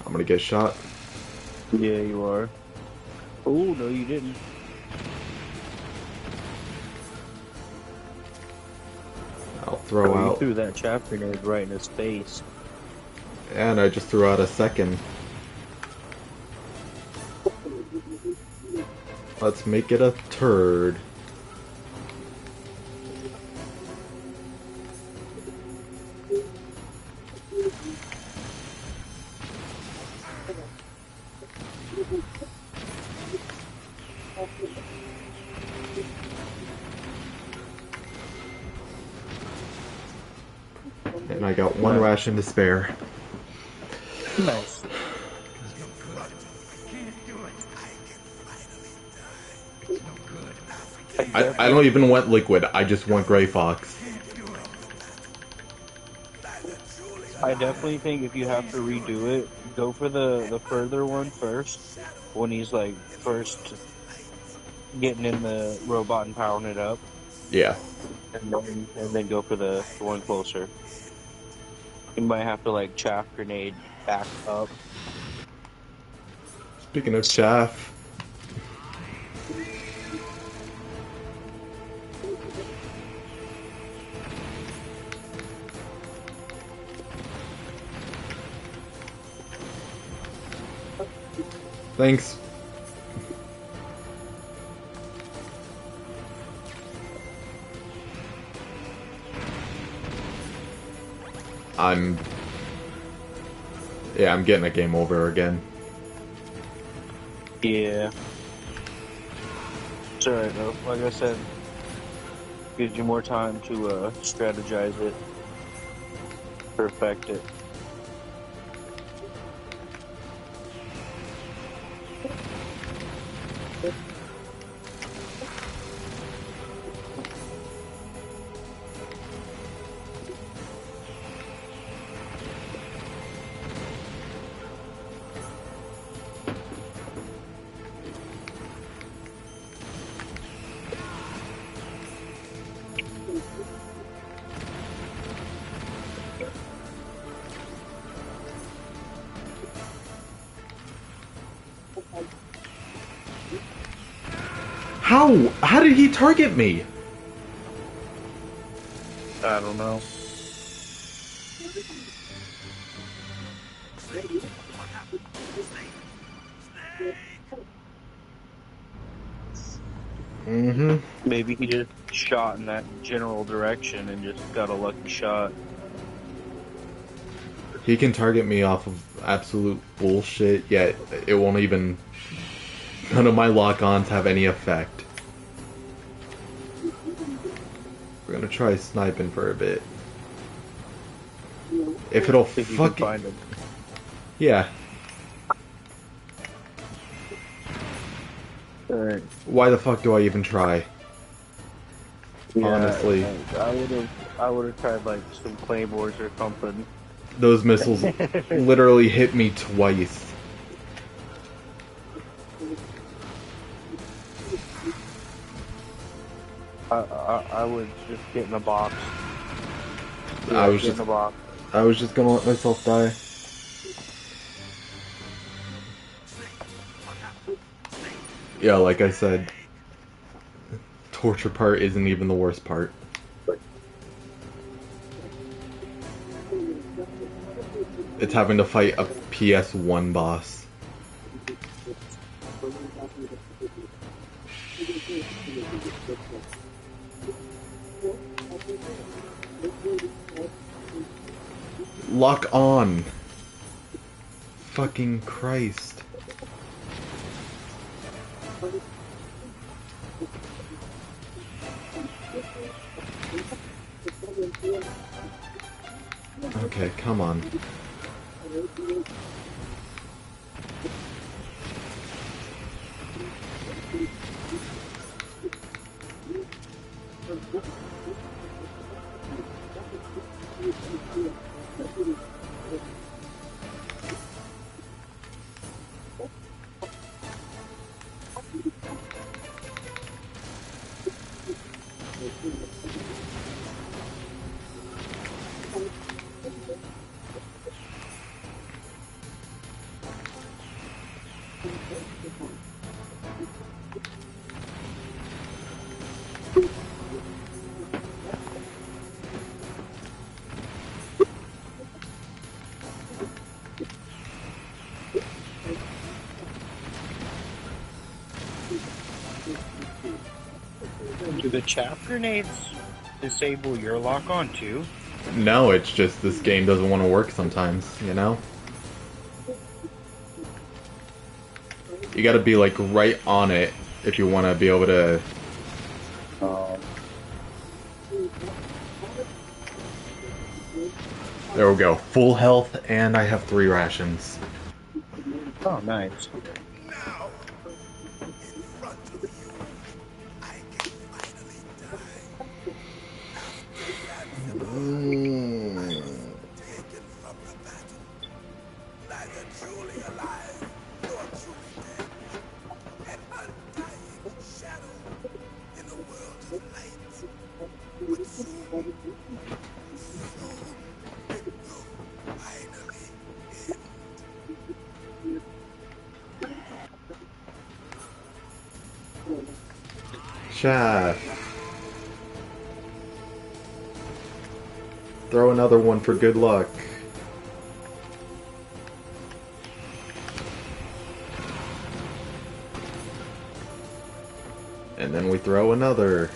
I'm gonna get shot. Yeah, you are. Oh, no, you didn't. I'll throw You out. threw that chaff grenade right in his face. And I just threw out a second. Let's make it a turd. And I got one ration to spare. Nice. I don't even want liquid, I just want Gray Fox. I definitely think if you have to redo it, go for the further one first, when he's like first getting in the robot and powering it up, Yeah. and then go for the one closer. You might have to like chaff grenade back up. Speaking of chaff. Thanks. I'm getting a game over again. Yeah. It's alright though. Like I said, gives you more time to strategize it, perfect it. How did he target me? I don't know. Maybe he just shot in that general direction and just got a lucky shot. He can target me off of absolute bullshit, yet it won't even... None of my lock-ons have any effect. We're gonna try sniping for a bit. If it'll If you can fucking... find him. Yeah. Alright. Why the fuck do I even try? Yeah, Honestly. I would have tried like some claymores or something. Those missiles literally hit me twice. I would just get in the box. Yeah, I was get in the box. just gonna let myself die. Yeah, like I said, torture part isn't even the worst part. It's having to fight a PS1 boss. Lock on! Fucking Christ. Okay, come on. Do the chaff grenades disable your lock on too? No, it's just this game doesn't want to work sometimes, you know? You gotta be like right on it if you want to be able to... There we go. Full health, and I have 3 rations. Oh, nice. Now, in front of you, I can finally die. After ransom taken from the battle, neither truly alive nor truly dead. An undying shadow in a world of light. But soon it will finally end. Chaff. Throw another one for good luck. And then we throw another.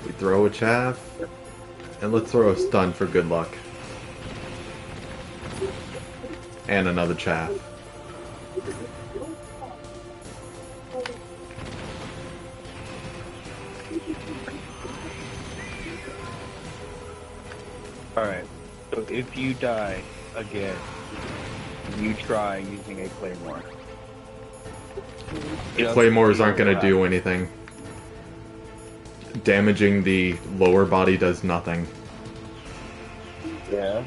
We throw a chaff. And let's throw a stun for good luck. And another chaff. Alright, so if you die again, you try using a claymore. Claymores aren't going to do anything. Damaging the lower body does nothing. Yeah.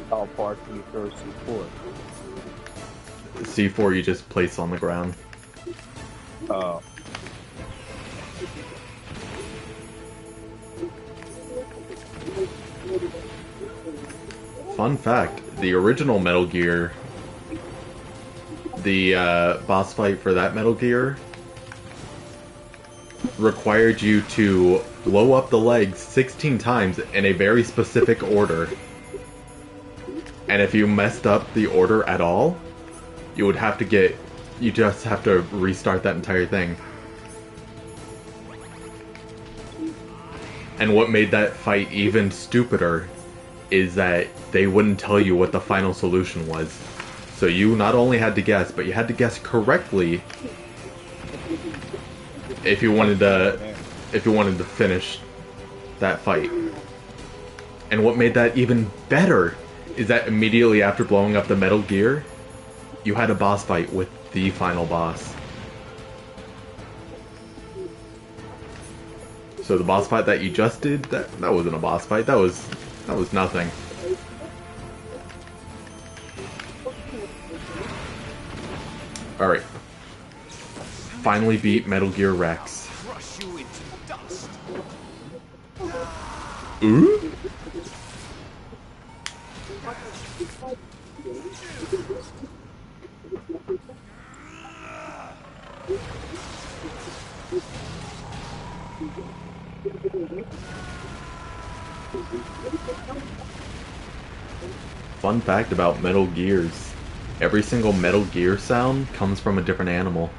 How far can you throw C4? C4 you just place on the ground. Oh. Fun fact, the original Metal Gear, the boss fight for that Metal Gear required you to blow up the legs 16 times in a very specific order. And if you messed up the order at all, you would have to you just have to restart that entire thing. And what made that fight even stupider is that they wouldn't tell you what the final solution was. So you not only had to guess, but you had to guess correctly if you wanted to finish that fight. And what made that even better is that immediately after blowing up the Metal Gear, you had a boss fight with the final boss. So the boss fight that you just did, that wasn't a boss fight, that was nothing. Alright. finally beat Metal Gear Rex. Crush you into dust. Ooh? Fun fact about Metal Gears. Every single Metal Gear sound comes from a different animal.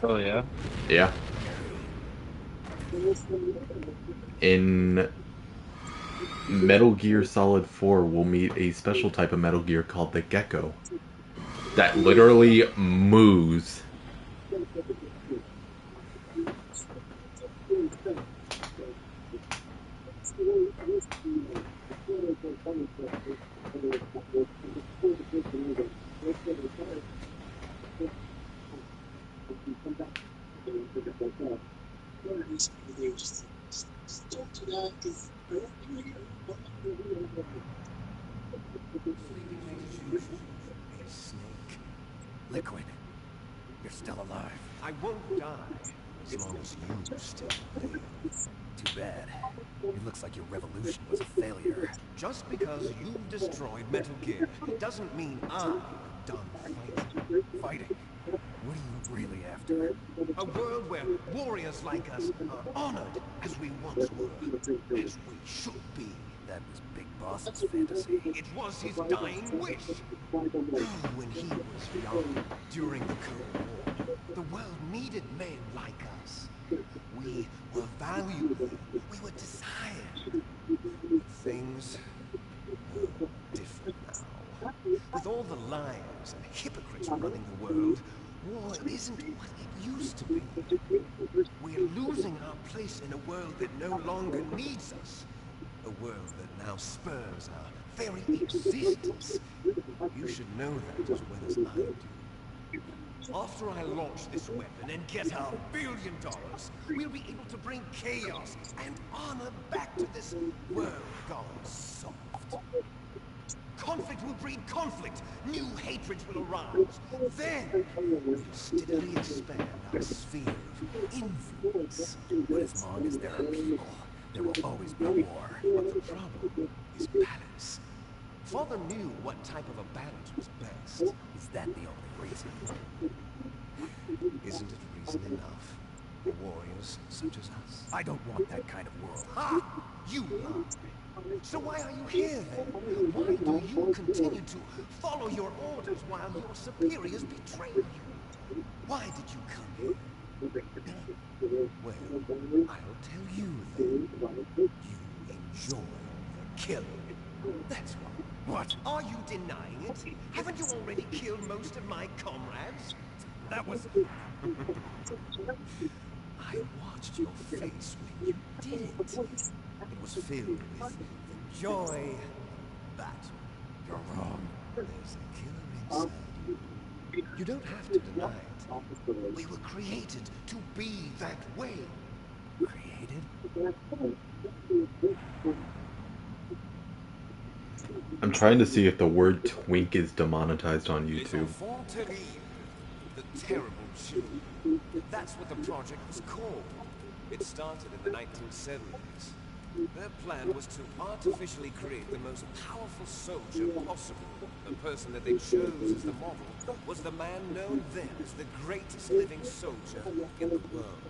Oh yeah? Yeah. In Metal Gear Solid 4, we'll meet a special type of Metal Gear called the Gecko. That literally moos. Snake. Liquid. You're still alive. I won't die as long as you still live. Too bad. It looks like your revolution was a failure. Just because you've destroyed Metal Gear doesn't mean I'm done fighting. Fighting? What are you really after? A world where warriors like us are honored as we once were, as we should be. That was Big Boss's fantasy. It was his dying wish. When he was young, during the Cold War, the world needed men like us. We were valued. We were desired. Things are different now. With all the liars and hypocrites running the world, war isn't what it used to be. We're losing our place in a world that no longer needs us. A world that now spurs our very existence. You should know that as well as I do. After I launch this weapon and get our $1 billion, we'll be able to bring chaos and honor back to this world gone soft. Conflict will breed conflict. New hatreds will arise. Then we'll steadily expand our sphere of influence. But as long as there are people, there will always be war. But the problem is balance. Father knew what type of a balance was best. Is that the only reason? Isn't it reason enough for warriors such as us? I don't want that kind of world. Ha! You lied. So why are you here then? Why do you continue to follow your orders while your superiors betray you? Why did you come here? Well, I'll tell you then. You enjoy the killing. That's right. What? Are you denying it? Haven't you already killed most of my comrades? That was... I watched your face when you did it. It was filled with the joy of battle. You're wrong. There's a killer inside you. You don't have to deny it. We were created to be that way. Created? I'm trying to see if the word twink is demonetized on YouTube. The terrible children. That's what the project was called. It started in the 1970s. Their plan was to artificially create the most powerful soldier possible. The person that they chose as the model was the man known then as the greatest living soldier in the world.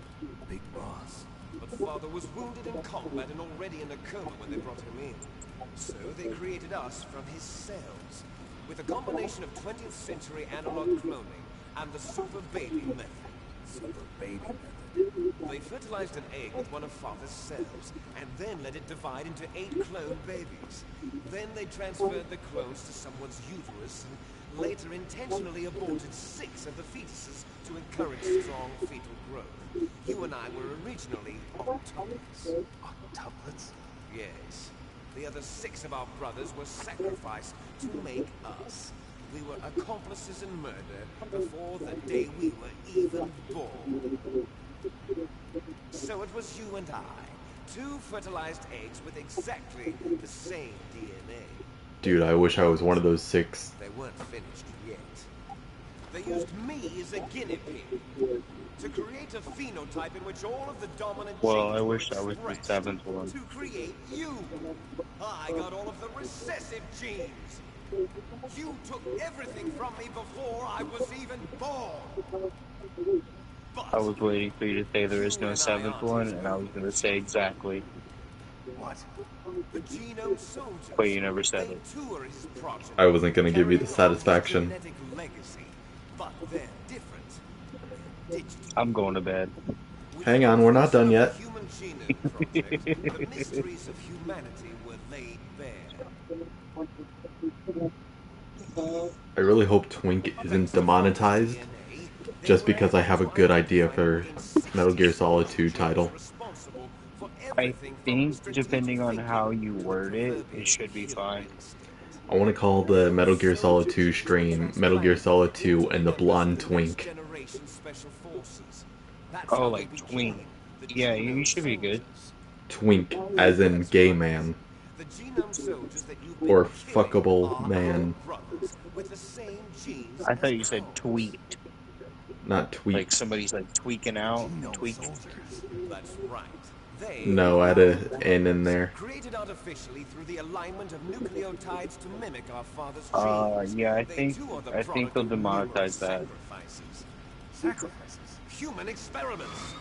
Big Boss. But Father was wounded in combat and already in a coma when they brought him in. So they created us from his cells, with a combination of 20th century analog cloning and the super baby method. Super baby method. They fertilized an egg with one of Father's cells, and then let it divide into 8 clone babies. Then they transferred the clones to someone's uterus, and later intentionally aborted 6 of the fetuses to encourage strong fetal growth. You and I were originally octuplets. Octuplets? Yes. The other 6 of our brothers were sacrificed to make us. We were accomplices in murder before the day we were even born. So it was you and I, 2 fertilized eggs with exactly the same DNA. Dude, I wish I was one of those 6. They weren't finished yet. They used me as a guinea pig to create a phenotype in which all of the dominant Well, genes I were wish that was the expressed 7th one. to create you. I got all of the recessive genes. You took everything from me before I was even born. But I was waiting for you to say there is no and I 7th aren't one, as and I was good going to say exactly. What? The genome soldiers. But you never said They it. too are his progeny. I wasn't gonna give you the Carrying on his satisfaction. genetic legacy, but they're different. Digital. I'm going to bed. Hang on, we're not done yet. Human Genome Project, the mysteries of humanity were laid bare. I really hope Twink isn't demonetized just because I have a good idea for Metal Gear Solid 2 title. I think, depending on how you word it, it should be fine. I want to call the Metal Gear Solid 2 stream Metal Gear Solid 2 and the Blonde Twink. Oh, like twink. Yeah, you should be good. Twink, as in gay man. Or fuckable man. I thought you said tweet. Not tweet. Like somebody's like tweaking out. Tweak. That's right. No, I had an N in there. Created artificially through the alignment of nucleotides to mimic our father's genes. Yeah, I think they'll demonetize that. Sacrifices. Human experiments.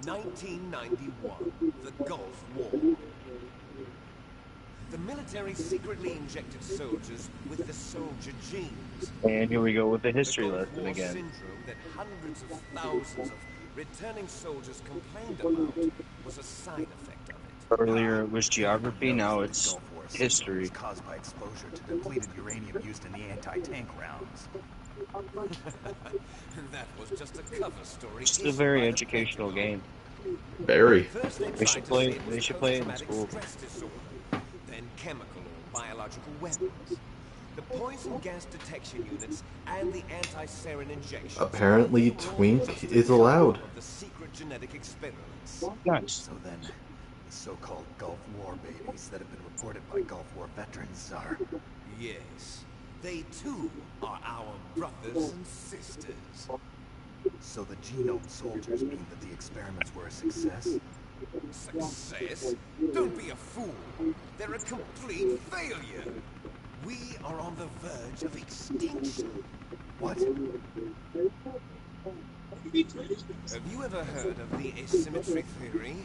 1991, the Gulf War. The military secretly injected soldiers with the soldier genes. And here we go with the history The Gulf lesson War again. syndrome that hundreds of thousands of returning soldiers complained about was a side effect of it. Earlier it was geography, now it's Gulf War history. was caused by exposure to depleted uranium used in the anti-tank rounds. That was just a cover story. It's a very educational game. Very. They should play it in school. Then chemical or biological weapons. The poison gas detection units and the anti-sarin injections. Apparently, Twink is allowed. Of the secret genetic experiments. Nice. So then, the so-called Gulf War babies that have been reported by Gulf War veterans are... Yes. They too are our brothers and sisters. So the genome soldiers mean that the experiments were a success? Success? Don't be a fool. They're a complete failure. We are on the verge of extinction. What? Have you ever heard of the asymmetry theory?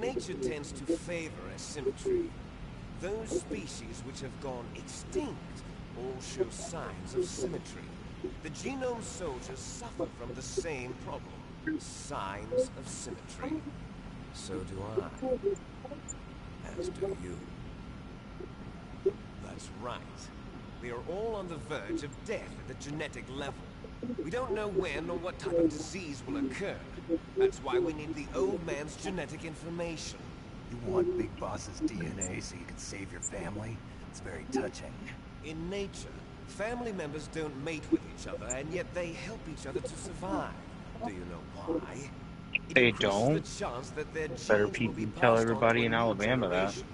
Nature tends to favor asymmetry. Those species which have gone extinct all show signs of symmetry. The genome soldiers suffer from the same problem. Signs of symmetry. So do I. As do you. That's right. We are all on the verge of death at the genetic level. We don't know when or what type of disease will occur. That's why we need the old man's genetic information. You want Big Boss's DNA so you can save your family? It's very touching. In nature, family members don't mate with each other, and yet they help each other to survive. Do you know why? It They increases don't. the chance that their genes Better will people be tell passed on everybody to a in new Alabama that. generation.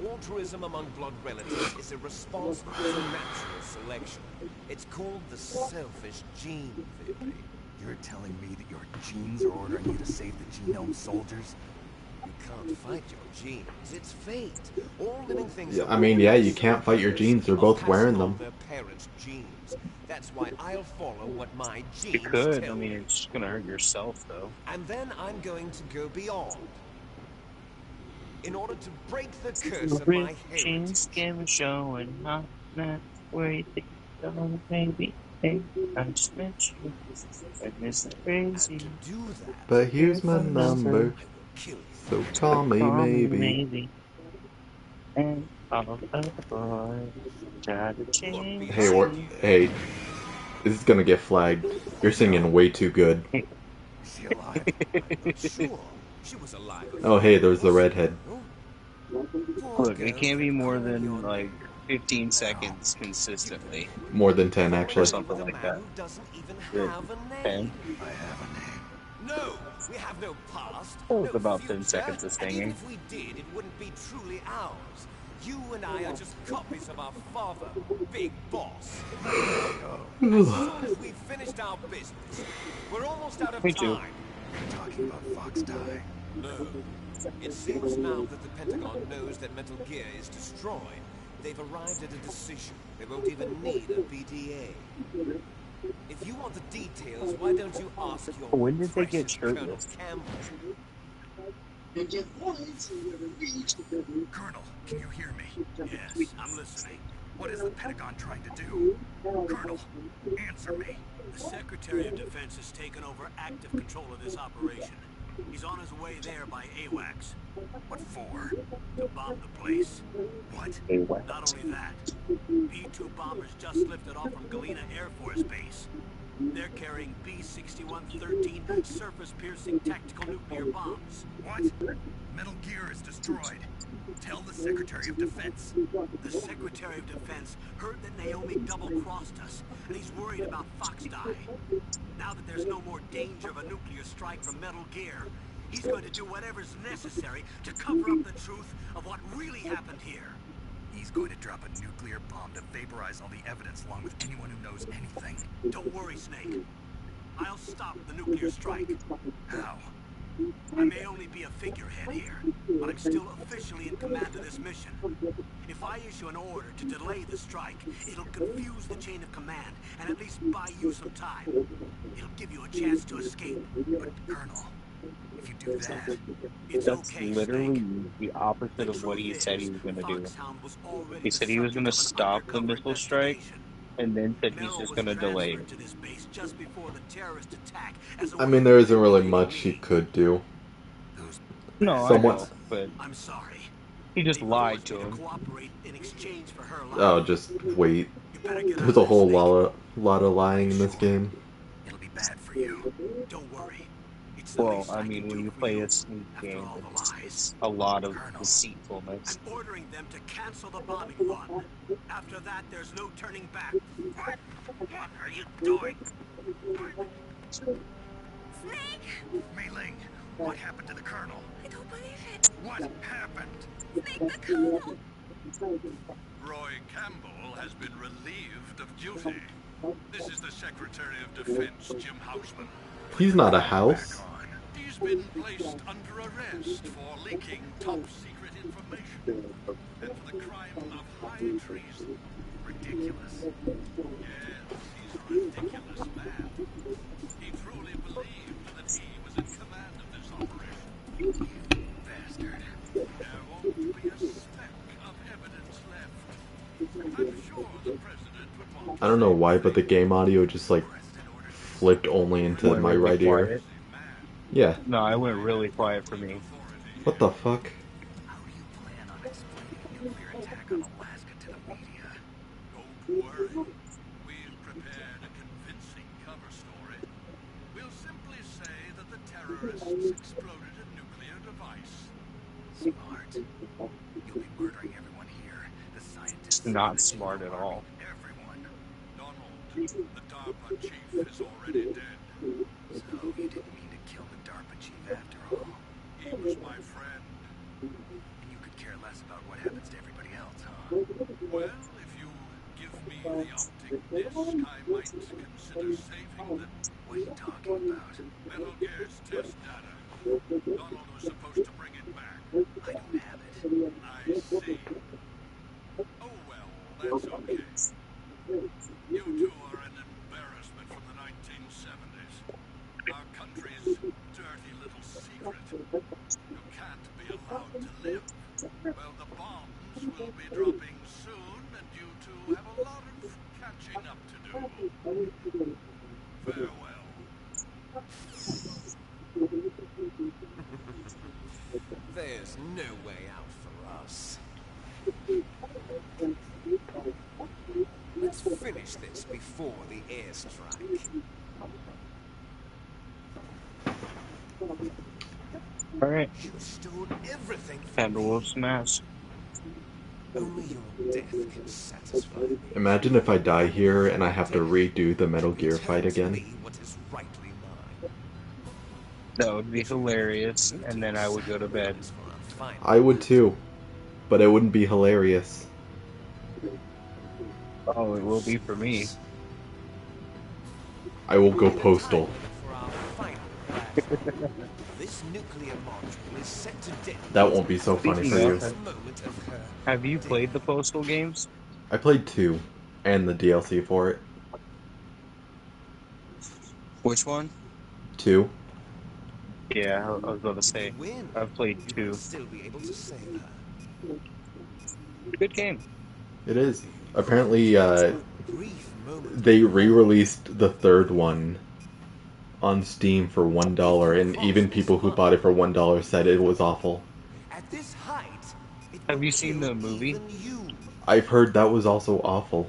Altruism among blood relatives is a response to natural selection. It's called the selfish gene theory. You're telling me that your genes are ordering you to save the genome soldiers? You can't fight your genes. It's fate. All living things Yeah, are I mean, yeah, you always can't fight your genes. They're of both passing wearing on them. Their parents' genes. That's why I'll follow what my genes You could. tell I mean, me. it's just gonna hurt yourself, though. And then I'm going to go beyond. In order to break the curse of my Rich heritage. skin showing not that where you think so maybe. Hey, I just met you. And it's To crazy. do that, But here's my number, kill you. so call me maybe. And all of the boys try to change. Hey, this is gonna get flagged. You're singing way too good. Is she alive? Sure, she was alive. Oh, hey, there's the redhead. Look, it can't be more than like 15 seconds consistently. More than 10, Or actually. something like that. Who doesn't even Good. have a name. 10. I have a name. No, we have no past. Oh, it's no about 10 future, seconds of and even singing. if we did, it wouldn't be truly ours. You and I are just copies of our father, Big Boss. As soon as we've finished our business, we're almost out of Me too. time. You're talking about Fox Die. No. It seems now that the Pentagon knows that Metal Gear is destroyed, they've arrived at a decision. They won't even need a PDA. If you want the details, why don't you ask your When did they get precious Colonel shirtless? Campbell? Colonel, can you hear me? Yes, I'm listening. What is the Pentagon trying to do? Colonel, answer me. The Secretary of Defense has taken over active control of this operation. He's on his way there by AWACS. What for? To bomb the place. What? Not only that, B-2 bombers just lifted off from Galena Air Force Base. They're carrying B-6113 surface-piercing tactical nuclear bombs. What? Metal Gear is destroyed. Tell the Secretary of Defense. The Secretary of Defense heard that Naomi double-crossed us, and he's worried about Fox Die. Now that there's no more danger of a nuclear strike from Metal Gear, he's going to do whatever's necessary to cover up the truth of what really happened here. He's going to drop a nuclear bomb to vaporize all the evidence along with anyone who knows anything. Don't worry, Snake. I'll stop the nuclear strike. How? I may only be a figurehead here, but I'm still officially in command of this mission. If I issue an order to delay the strike, it'll confuse the chain of command and at least buy you some time. It'll give you a chance to escape. But, Colonel, if you do that, It's That's okay, literally Snake. the opposite The of what he truth said he is, was going to do. Foxhound was already He said he was the going to subject of an stop the undercover missile strike, investigation. and then said he's Mel just was going to delay it. transferred to this base just before the terrorist attack as a I way mean, of there isn't really getting much he me. could do. those No, Somewhat. I know, but I'm sorry. he just They lied forced to me him. cooperate in exchange for her life. Oh, just wait. You better get There's out a of whole this, lot of lying in this game. it'll be bad for you. Snake. Don't worry. It's the Well, least I can mean, when do you for play you a sneak after game, all the it's lies. a lot of Colonel. deceitfulness. I'm ordering them to cancel the bombing run. After that, there's no turning back. What? What are you doing? Snake! Mei Ling, what happened to the Colonel? I don't believe it. What happened? Snake the Colonel! Roy Campbell has been relieved of duty. This is the Secretary of Defense, Jim Houseman. He's not a house. He's been placed under arrest for leaking top-secret information and for the crime of high treason. Ridiculous. Yes, he's a ridiculous man. He truly believed that he was in command of this operation. Bastard. There won't be a speck of evidence left. I'm sure the President would want I don't know why, but the game audio just like flipped only into Went my really right ear. quiet. Yeah. No, it went really quiet for me. What the fuck? How do you plan on explaining a nuclear attack on Alaska to the media? Don't worry. We've prepared a convincing cover story. We'll simply say that the terrorists exploded a nuclear device. Smart. You'll be murdering everyone here. The scientists. Not smart at all. Everyone. Donald, the DARPA chief is already dead. So you didn't mean to kill the DARPA chief after all. He was my friend. And you could care less about what happens to everybody else, huh? Well, if you give me the optic disc, I might consider saving them. What are you talking about? Metal Gear's test data. Donald was supposed to bring it back. I don't have it. I see. Oh well, that's okay. You two are an embarrassment from the 1970s. Our country's dirty little secret. You can't be allowed to live. Well, the bombs will be dropping soon, and you two have a lot of catching up to do. Farewell. There's no way out for us. Let's finish this before the airstrike. Alright, You stole everything from time to me. wolf smash. Only your death can satisfy me. Imagine if I die here and I have to redo the Metal Gear Return fight to again. me what is rightly mine. That would be hilarious, and then I would go to bed. That's what I'm finding. I would too. but it wouldn't be hilarious. Oh, it will be for me. I will go postal. For our final blast. This nuclear module is set to detonate. That won't be so funny for Speaking you. of- Moment of her Have you played the Postal games? I played 2, and the DLC for it. Which one? 2. Yeah, I was going to say. win. I've played You 2. will still be able to save her. Good game. It is. Apparently, Brief moment. they re-released the 3rd one on Steam for $1, and even people who bought it for $1 said it was awful. At this height, it Have will you seen the kill movie? even you. I've heard that was also awful.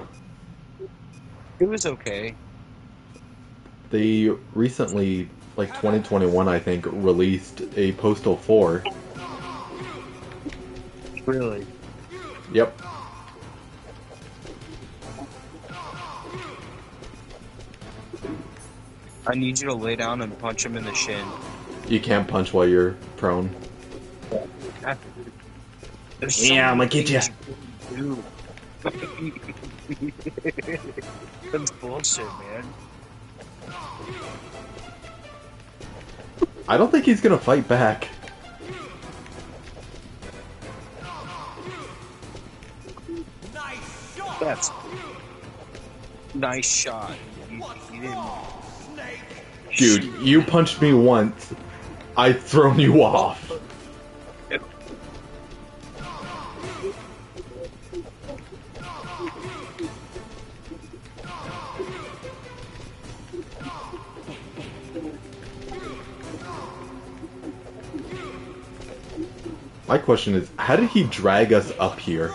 It was okay. They recently, like 2021 I think, released a Postal 4. Really? Yep. I need you to lay down and punch him in the shin. You can't punch while you're prone. There's so Yeah, many I'ma get ya. things you can do. That's bullshit, man. I don't think he's gonna fight back. Nice shot! That's nice shot. You didn't. Dude, you punched me once. I've thrown you off. My question is, how did he drag us up here?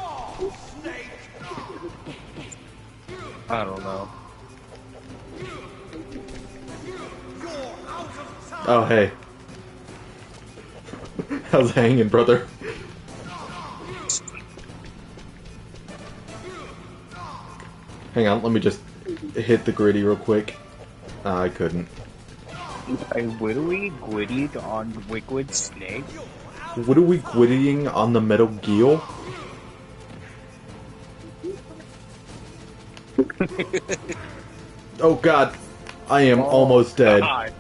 I don't know. Oh, hey. How's it hanging, brother? Hang on, let me just hit the gritty real quick. I couldn't. I wittily gwittied on Wickwood Snake. What are we gwittying on the Metal Gear? Oh god, I am almost dead. God.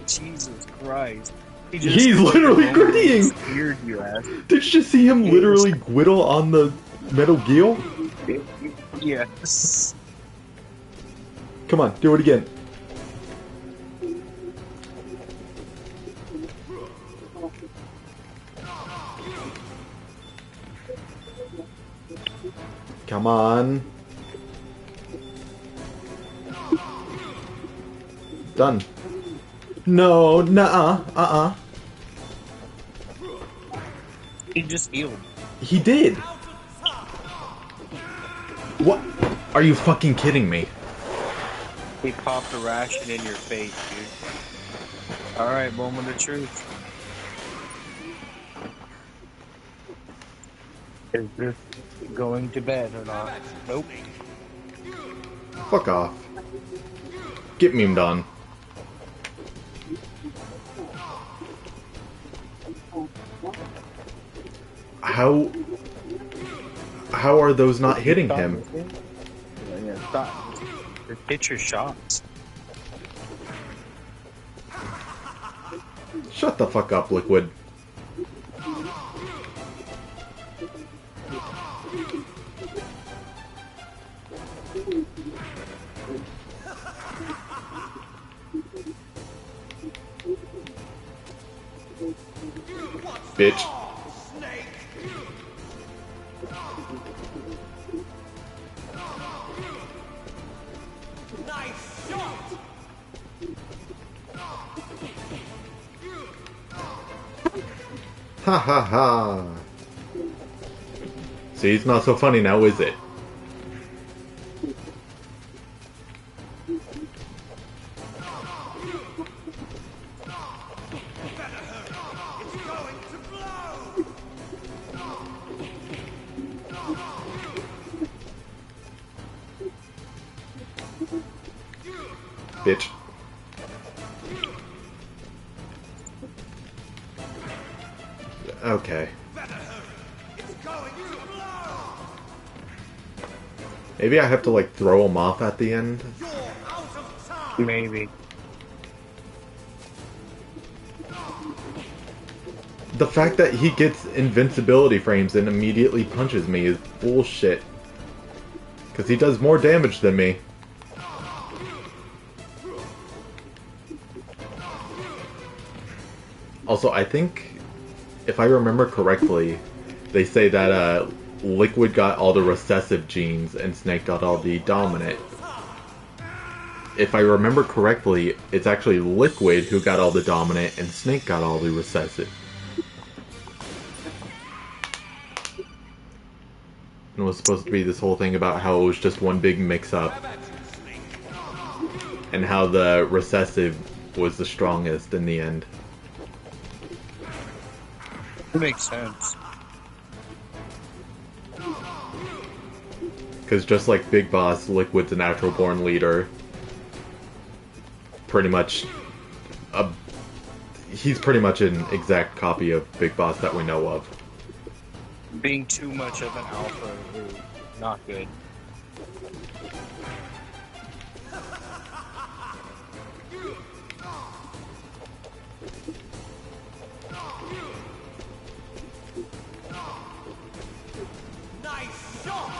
Jesus Christ. He He's literally grittying! Weird, you ass. Did you just see him literally gwittle on the Metal Gear? Yes. Come on, do it again. Come on. Done. No, nuh-uh, He just healed. He did. What? Are you fucking kidding me? He popped a ration in your face, dude. Alright, moment of truth. Is this going to bed or not? Nope. Fuck off. Get memed on. How are those not hitting him? Yeah, stop. Just hit your shots. Shut the fuck up, Liquid. Bitch. Nice shot! Ha ha ha. See, it's not so funny now, is it? It's going to blow! Bitch. Okay. Better hurry! It's going Maybe I have to like throw him off at the end. Maybe. The fact that he gets invincibility frames and immediately punches me is bullshit. Because he does more damage than me. Also, I think, if I remember correctly, they say that Liquid got all the recessive genes and Snake got all the dominant. If I remember correctly, it's actually Liquid who got all the dominant and Snake got all the recessive. And it was supposed to be this whole thing about how it was just one big mix-up. And how the recessive was the strongest in the end. It makes sense. Because just like Big Boss, Liquid's a natural-born leader. Pretty much... he's pretty much an exact copy of Big Boss that we know of. Being too much of an alpha is not good. Nice shot!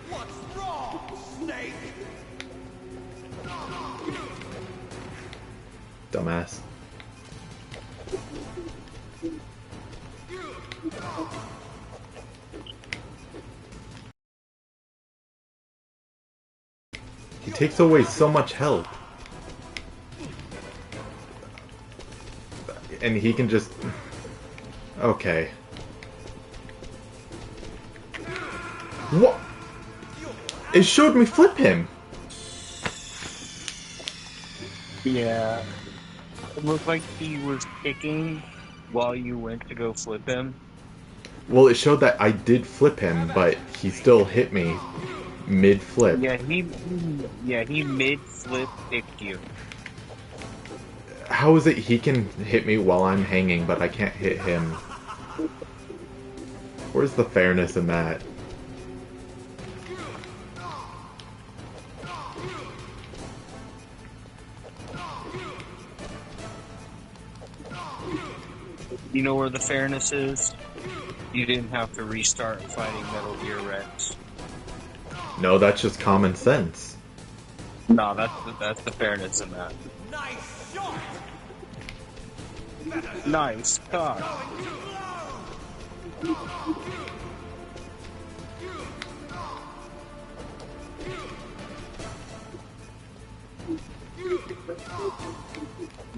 What's wrong, Snake? Dumbass. He takes away so much health. And he can just... Okay. What? It showed me flip him! Yeah. It looked like he was kicking while you went to go flip him. Well, it showed that I did flip him, but he still hit me mid-flip. Yeah, he mid-flip kicked you. How is it he can hit me while I'm hanging, but I can't hit him? Where's the fairness in that? You know where the fairness is? You didn't have to restart fighting Metal Gear Rex. No, that's just common sense. No, that's the fairness in that. Nice shot! Nice cock.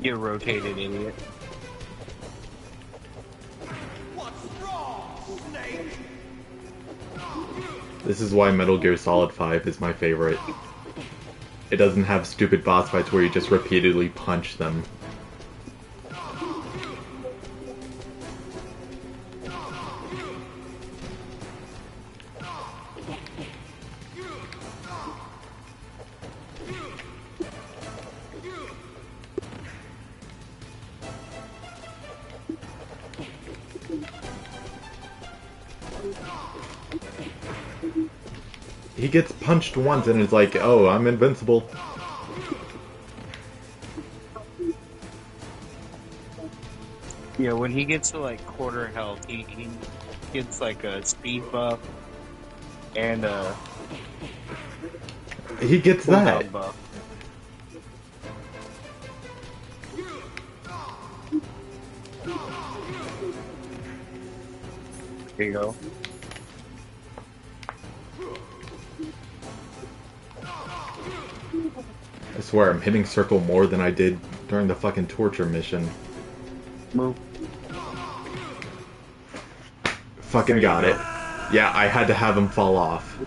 You rotated, idiot. What's wrong, Snake? This is why Metal Gear Solid 5 is my favorite. It doesn't have stupid boss fights where you just repeatedly punch them. He gets punched once and is like, oh, I'm invincible. Yeah, when he gets to like quarter health, he gets like a speed buff and a He gets that. cooldown buff. There you go. I swear, I'm hitting circle more than I did during the fucking torture mission. Move. Fucking got it. Yeah, I had to have him fall off.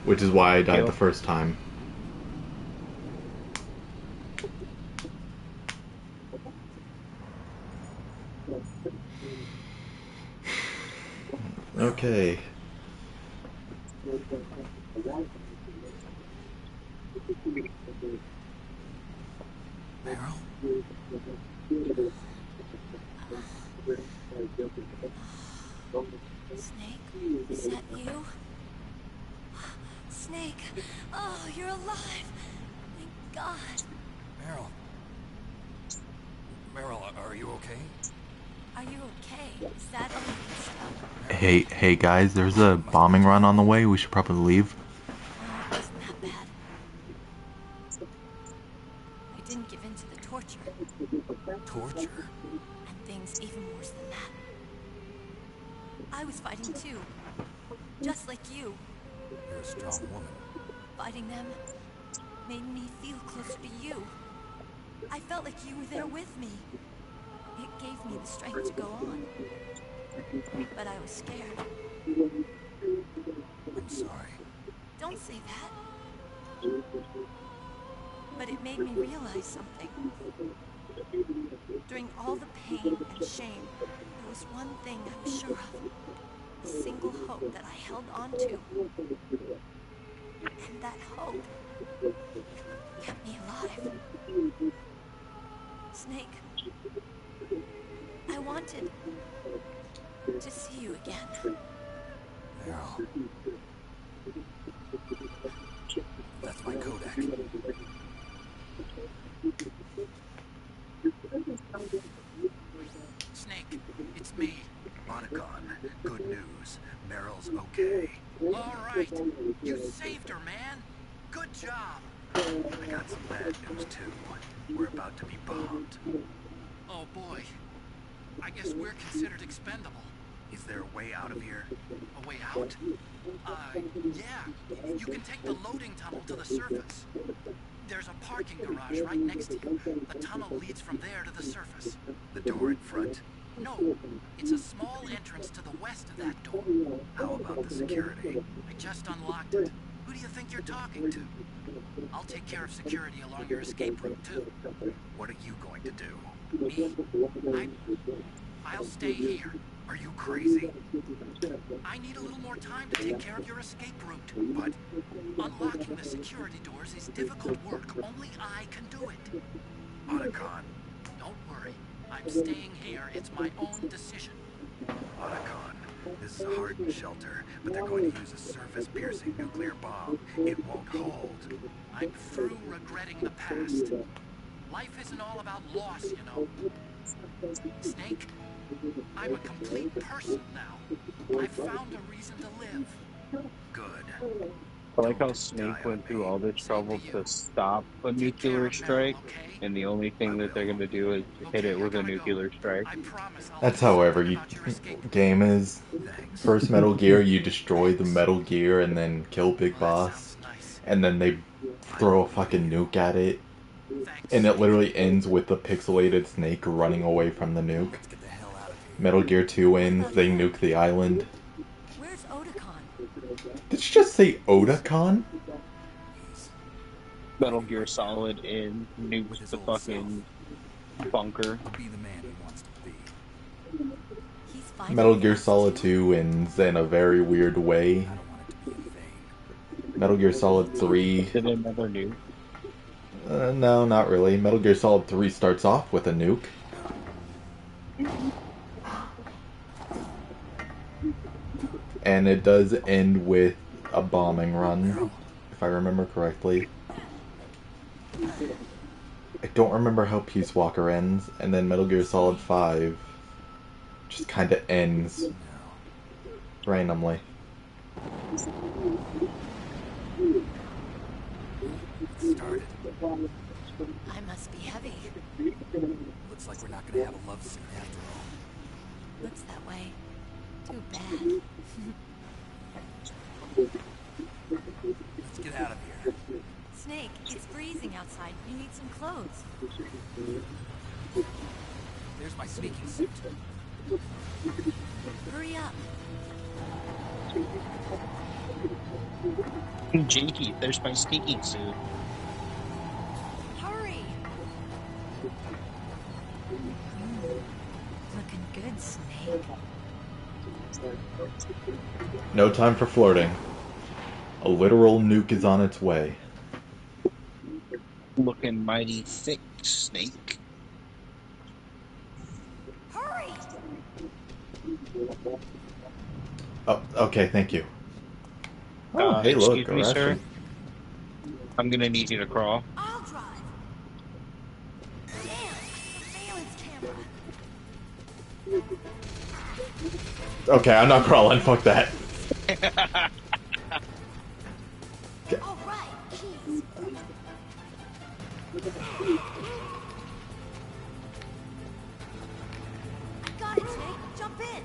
Which is why I died Kill. the first time. Okay. Meryl? Snake? Is that you? Snake! Oh, you're alive! Thank God! Meryl? Meryl, are you okay? Are you okay? Is that all you can stop? Hey guys, there's a bombing run on the way. We should probably leave. No, it wasn't that bad. I didn't give in to the torture. Torture? And things even worse than that. I was fighting too. Just like you. You're a strong woman. Fighting them made me feel closer to you. I felt like you were there with me. It gave me the strength to go on. But I was scared. I'm sorry. Don't say that. But it made me realize something. During all the pain and shame, there was one thing I was sure of. A single hope that I held on to. And that hope kept me alive. Snake, I wanted to see you again. Meryl. That's my Kodak. Snake, it's me. Otacon, good news. Meryl's okay. All right. You saved her, man. Good job. I got some bad news, too. We're about to be bombed. Oh, boy. I guess we're considered expendable. Is there a way out of here? A way out? Yeah. You can take the loading tunnel to the surface. There's a parking garage right next to you. The tunnel leads from there to the surface. The door in front? No. It's a small entrance to the west of that door. How about the security? I just unlocked it. Who do you think you're talking to? I'll take care of security along your escape route, too. What are you going to do? Me? I'll stay here. Are you crazy? I need a little more time to take care of your escape route. But unlocking the security doors is difficult work. Only I can do it. Otacon. Don't worry. I'm staying here. It's my own decision. Otacon. This is a hardened shelter, but they're going to use a surface-piercing nuclear bomb. It won't hold. I'm through regretting the past. Life isn't all about loss, you know. Snake, I'm a complete person now. I've found a reason to live. Good. I like how Snake went through all this trouble to stop a nuclear strike, and the only thing that they're going to do is hit it with a nuclear strike. That's how every game is. First Metal Gear, you destroy the Metal Gear and then kill Big Boss, and then they throw a fucking nuke at it, and it literally ends with the pixelated Snake running away from the nuke. Metal Gear 2 wins, they nuke the island. Where's Otacon? Did you just say Otacon? Metal Gear Solid in nukes the fucking bunker. Be the man he wants to be. Metal Gear Solid 2 ends in a very weird way. Metal Gear Solid 3... Did another nuke? No, not really. Metal Gear Solid 3 starts off with a nuke. And it does end with a bombing run, if I remember correctly. I don't remember how Peace Walker ends, and then Metal Gear Solid 5 just kind of ends randomly. Started. I must be heavy. Looks like we're not gonna have a love scene after all. Looks that way. Too bad. Let's get out of here. Snake, it's freezing outside. You need some clothes. There's my sneaking suit. Hurry up. Jakey, there's my sneaking suit. Hurry! Looking good, Snake. No time for flirting. A literal nuke is on its way. Looking mighty thick, Snake. Hurry! Oh, okay, thank you. Oh, hey, look, excuse me, sir. I'm gonna need you to crawl. I'll drive. Damn! Surveillance camera. Okay, I'm not crawling. Fuck that. All right, keys. Got it, Snake. Jump in.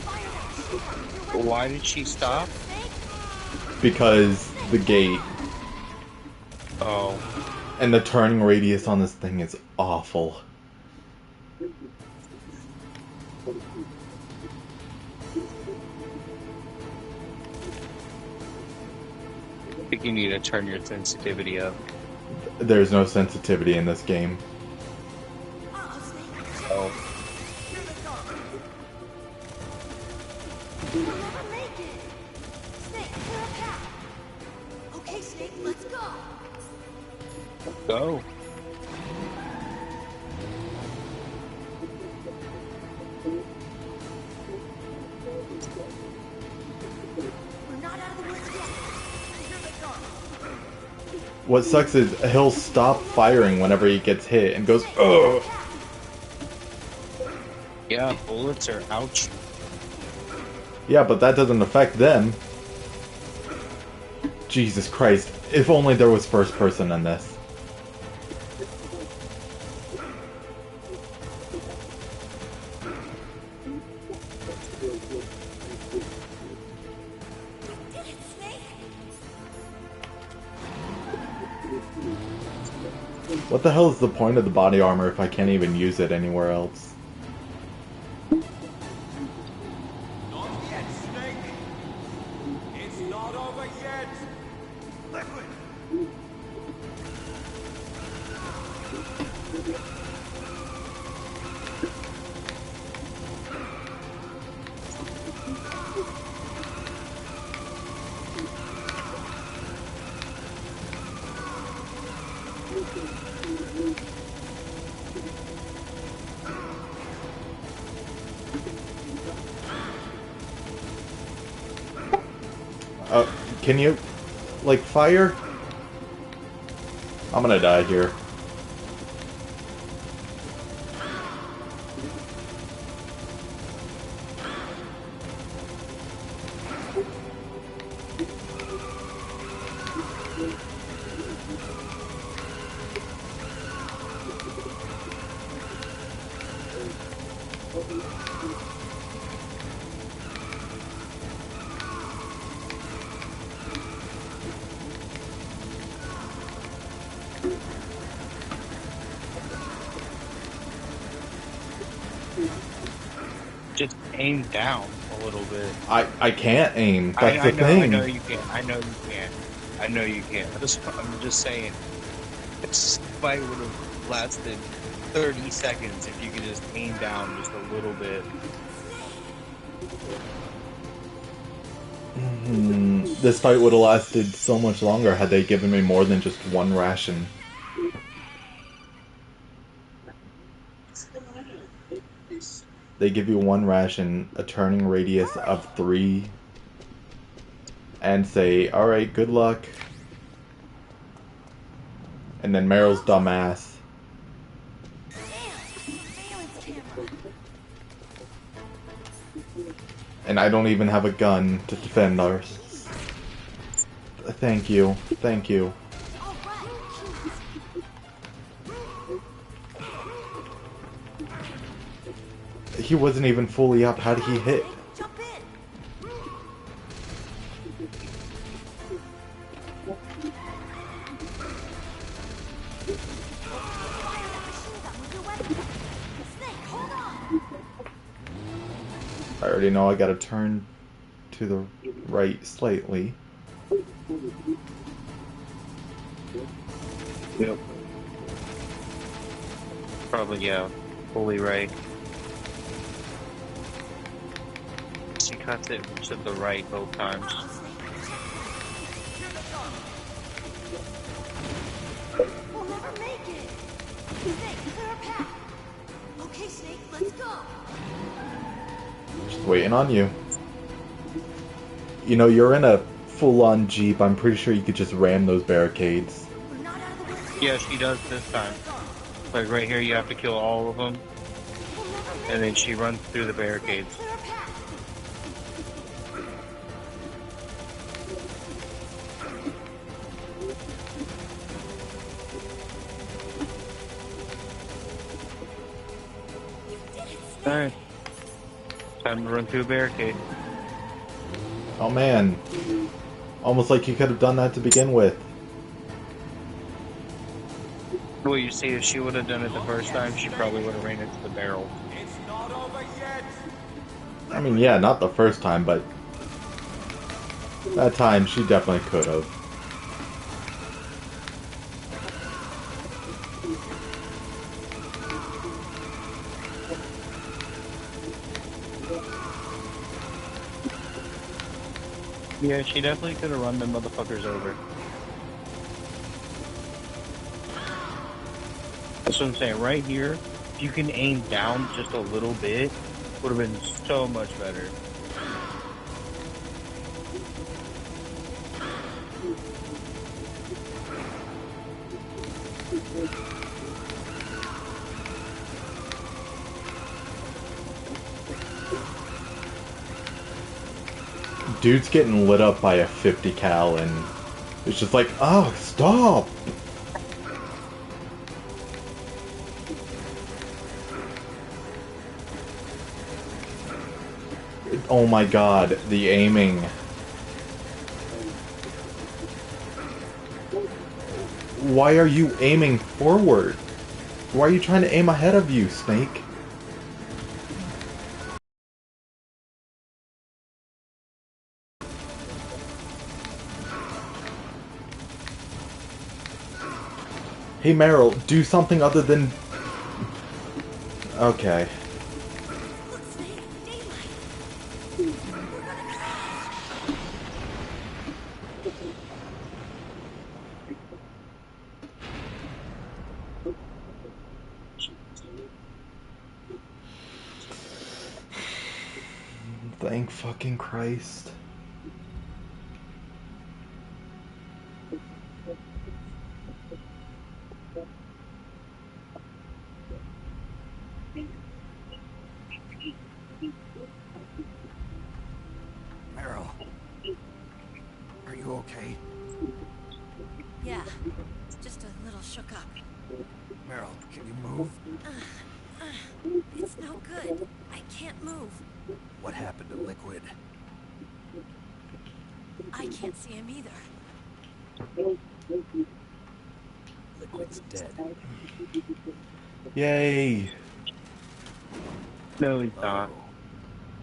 Fire that shit. You're ready. Why did she stop? Snake. Because the gate Oh. and the turning radius on this thing is awful. I think you need to turn your sensitivity up. There's no sensitivity in this game. Uh-oh, Snake. Oh. Here they come. You'll never make it. Snake, clear a path. Okay, Snake, let's go. Go. We're not out of the woods yet. Here they come. What sucks is he'll stop firing whenever he gets hit and goes, ugh! Yeah, bullets are ouch. Yeah, but that doesn't affect them. Jesus Christ. If only there was first person in this. Did it, Snake? What the hell is the point of the body armor if I can't even use it anywhere else? Not yet, Snake. It's not over yet. Liquid. Can you, like, fire? I'm gonna die here. Just aim down a little bit. I can't aim. That's I the know, thing. I know you can. I know you can. I know you can. I'm just saying, this fight would have lasted 30 seconds if you could just aim down just a little bit. This fight would have lasted so much longer had they given me more than just one ration. They give you one ration, a turning radius of 3, and say, alright, good luck. And then Meryl's dumbass. Damn! Surveillance camera. And I don't even have a gun to defend ours. Thank you. Thank you. All right, keys. He wasn't even fully up. How did he hit? Jump in. Fire that machine gun with your weapon. Snake, hold on. already know I gotta turn to the right slightly. Yep. Probably, yeah. Fully right. She cuts it to the right both times. We'll never make it. Snake, clear a path. Okay, Snake, let's go. Just waiting on you. You know, you're in a full-on Jeep. I'm pretty sure you could just ram those barricades. We're not out of the woods. Yeah, she does this time. Like right here, you have to kill all of them, We'll never make and then she runs through the Snake, barricades. clear a path. You did it, Snake. Alright. Time to run through a barricade. Oh man. Almost like you could have done that to begin with. Well, you see, if she would have done it the first time, she probably would have ran into the barrel. It's not over yet. I mean, yeah, not the first time, but that time she definitely could have. Yeah, she definitely could have run them motherfuckers over. That's what I'm saying. Right here, if you can aim down just a little bit, would have been so much better. Dude's getting lit up by a 50 cal and it's just like, oh, stop! Oh my god, the aiming. Why are you aiming forward? Why are you trying to aim ahead of you, Snake? Hey Meryl, do something other than... Okay. Look, Snake, daylight. We're gonna crash. Thank fucking Christ. Meryl, are you okay? Yeah, just a little shook up. Meryl, can you move? It's no good. I can't move. What happened to Liquid? I can't see him either. Liquid's dead. Yay! No, he's not.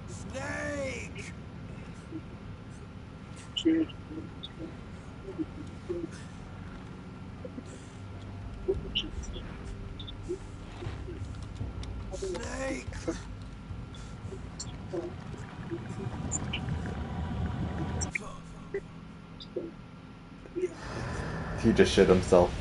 Snake! Snake! He just shit himself.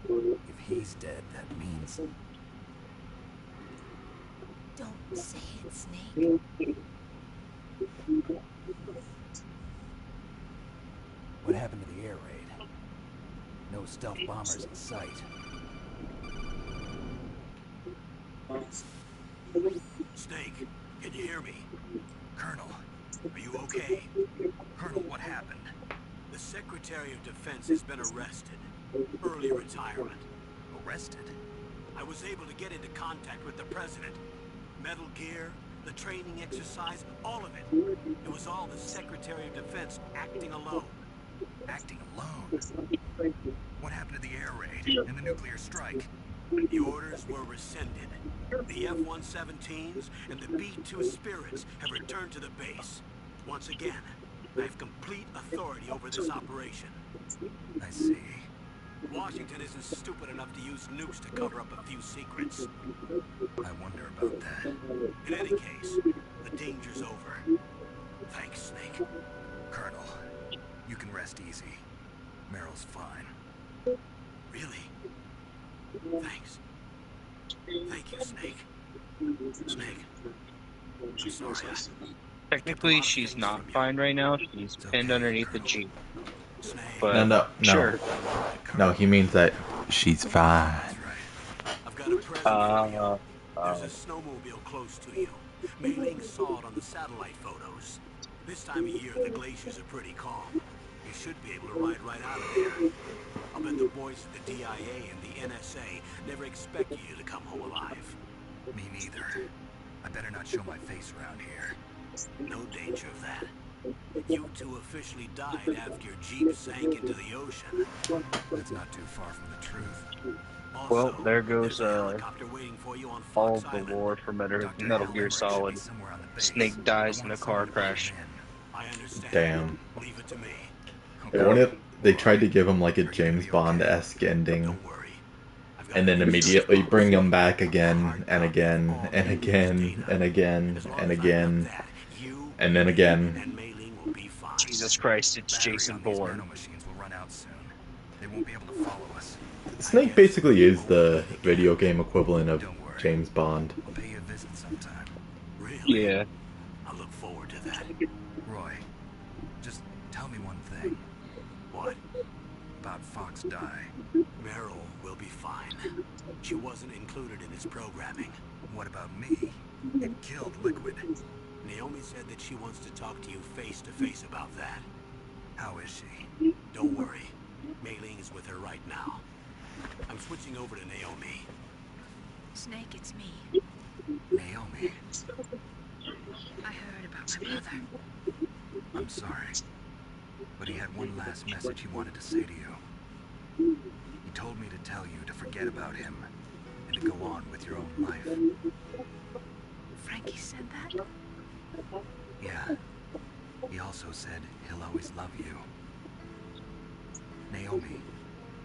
If he's dead, that means... Don't say it, Snake. What happened to the air raid? No stealth bombers in sight. Snake, can you hear me? Colonel, Are you okay? Colonel, what happened? The Secretary of Defense has been arrested. Early retirement. Arrested? I was able to get into contact with the President. Metal Gear, the training exercise, all of it. It was all the Secretary of Defense acting alone. Acting alone? What happened to the air raid and the nuclear strike? The orders were rescinded. The F-117s and the B-2 Spirits have returned to the base. Once again, I have complete authority over this operation. I see. Washington isn't stupid enough to use nukes to cover up a few secrets. I wonder about that. In any case, the danger's over. Thanks, Snake. Colonel, you can rest easy. Meryl's fine. Really? Thanks. Thank you, Snake. Snake. I'm sorry. Technically, she's not fine right now. She's pinned underneath the Jeep. Snake. But No. sure. No, he means that she's fine. I've got a present for you. There's a snowmobile close to you. Mei Ling saw it on the satellite photos. This time of year, the glaciers are pretty calm. You should be able to ride right out of there. I'll bet the boys at the DIA and the NSA never expected you to come home alive. Me neither. I better not show my face around here. No danger of that. You two officially died after your Jeep sank into the ocean. That's not too far from the truth. Also, Well, there goes there's a helicopter waiting for you on all Fox of the Island. lore for Metal Dr. Gear Elmer should Solid. be somewhere on the base. Snake dies I in want a car somebody to crash. get him I understand. Damn. Leave it to me. in. I wonder if they tried to give him like a James Bond-esque ending, Don't worry. I've got and then a immediately police bring him response. back again and again and again and again As long and as I again got that, you and then again. and Mei Ling will be fine. Jesus Christ, it's Battery Jason on these Bourne. nanomachines will run out soon. They won't be able to follow us. Snake basically is the video game equivalent of James Bond. I'll pay you a visit sometime. Really? Yeah. I look forward to that. Roy, just tell me one thing. What? About Fox Die. Meryl will be fine. She wasn't included in its programming. What about me? It killed Liquid. Naomi said that she wants to talk to you face to face about that. How is she? Don't worry. Mei Ling is with her right now. I'm switching over to Naomi. Snake, it's me. Naomi, I heard about my brother. I'm sorry. But he had one last message he wanted to say to you. He told me to tell you to forget about him and to go on with your own life. Frankie said that? Yeah. He also said he'll always love you. Naomi,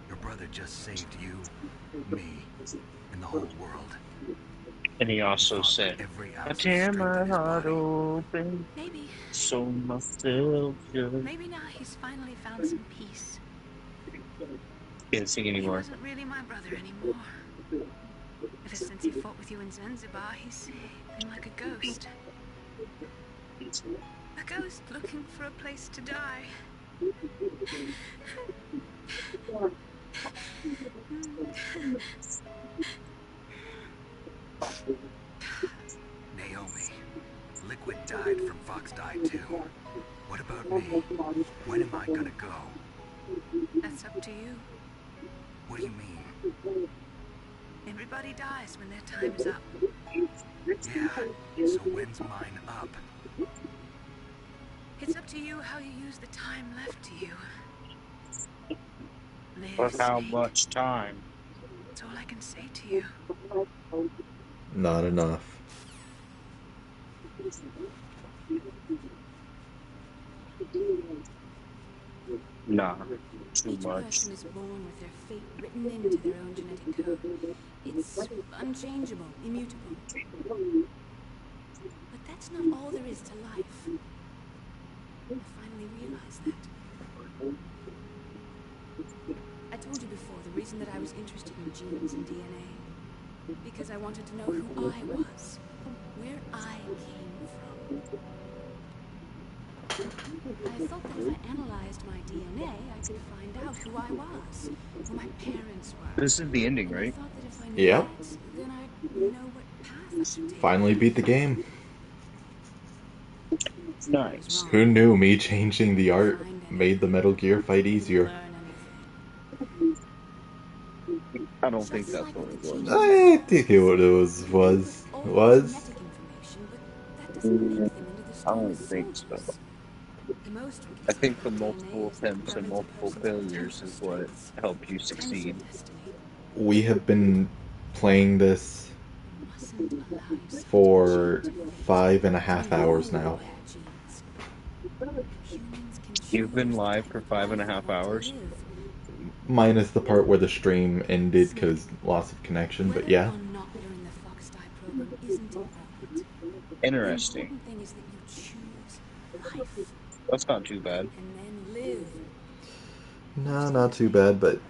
your brother just saved you, me, and the whole world. And he also said, Every I ounce of tear strength my in his heart body. open, Maybe. so myself just Maybe now he's finally found some peace. can't sing He anymore. wasn't really my brother anymore. Ever since he fought with you in Zanzibar, he's been like a ghost. A ghost looking for a place to die. Naomi, Liquid died from Fox Die too. What about me? When am I gonna go? That's up to you. What do you mean? Everybody dies when their time is up. Yeah, so when's mine up? It's up to you how you use the time left to you. Live, But how Snake. much time? That's all I can say to you. Not enough. Nah, too Each much. person is born with their fate written into their own genetic code. It's unchangeable, immutable. But that's not all there is to life. I finally realized that. I told you before the reason that I was interested in genes and DNA. Because I wanted to know who I was, where I came from. I thought that if I analyzed my DNA, I could find out who I was, who my parents were. This is the ending, And I right? thought that if I knew Yep. that, then I'd know what path I should take. Finally beat the game. Nice. Who knew me changing the art made the Metal Gear fight easier? Learn anything. I don't think Just that's like what with it the was. teachers I at think the it schools. All was. genetic information, but that doesn't make them into the I don't strongest think so. soldiers. The most we can I take think the from DNA multiple is the attempts and prevalence of a multiple person's failures potential is what strengths, helped you potential succeed. destiny. We have been playing this You mustn't allow yourself for to be chained to fate, 5.5 to be hours ruled now. by your genes. Humans can You've been choose the live type for of five and a life half they want to hours. live. Minus the part where the stream ended because loss of connection, but Whether yeah. or not you're in the Fox Die program isn't important. The Interesting. important thing is that you choose life That's not too bad. and then live. No, not too bad, but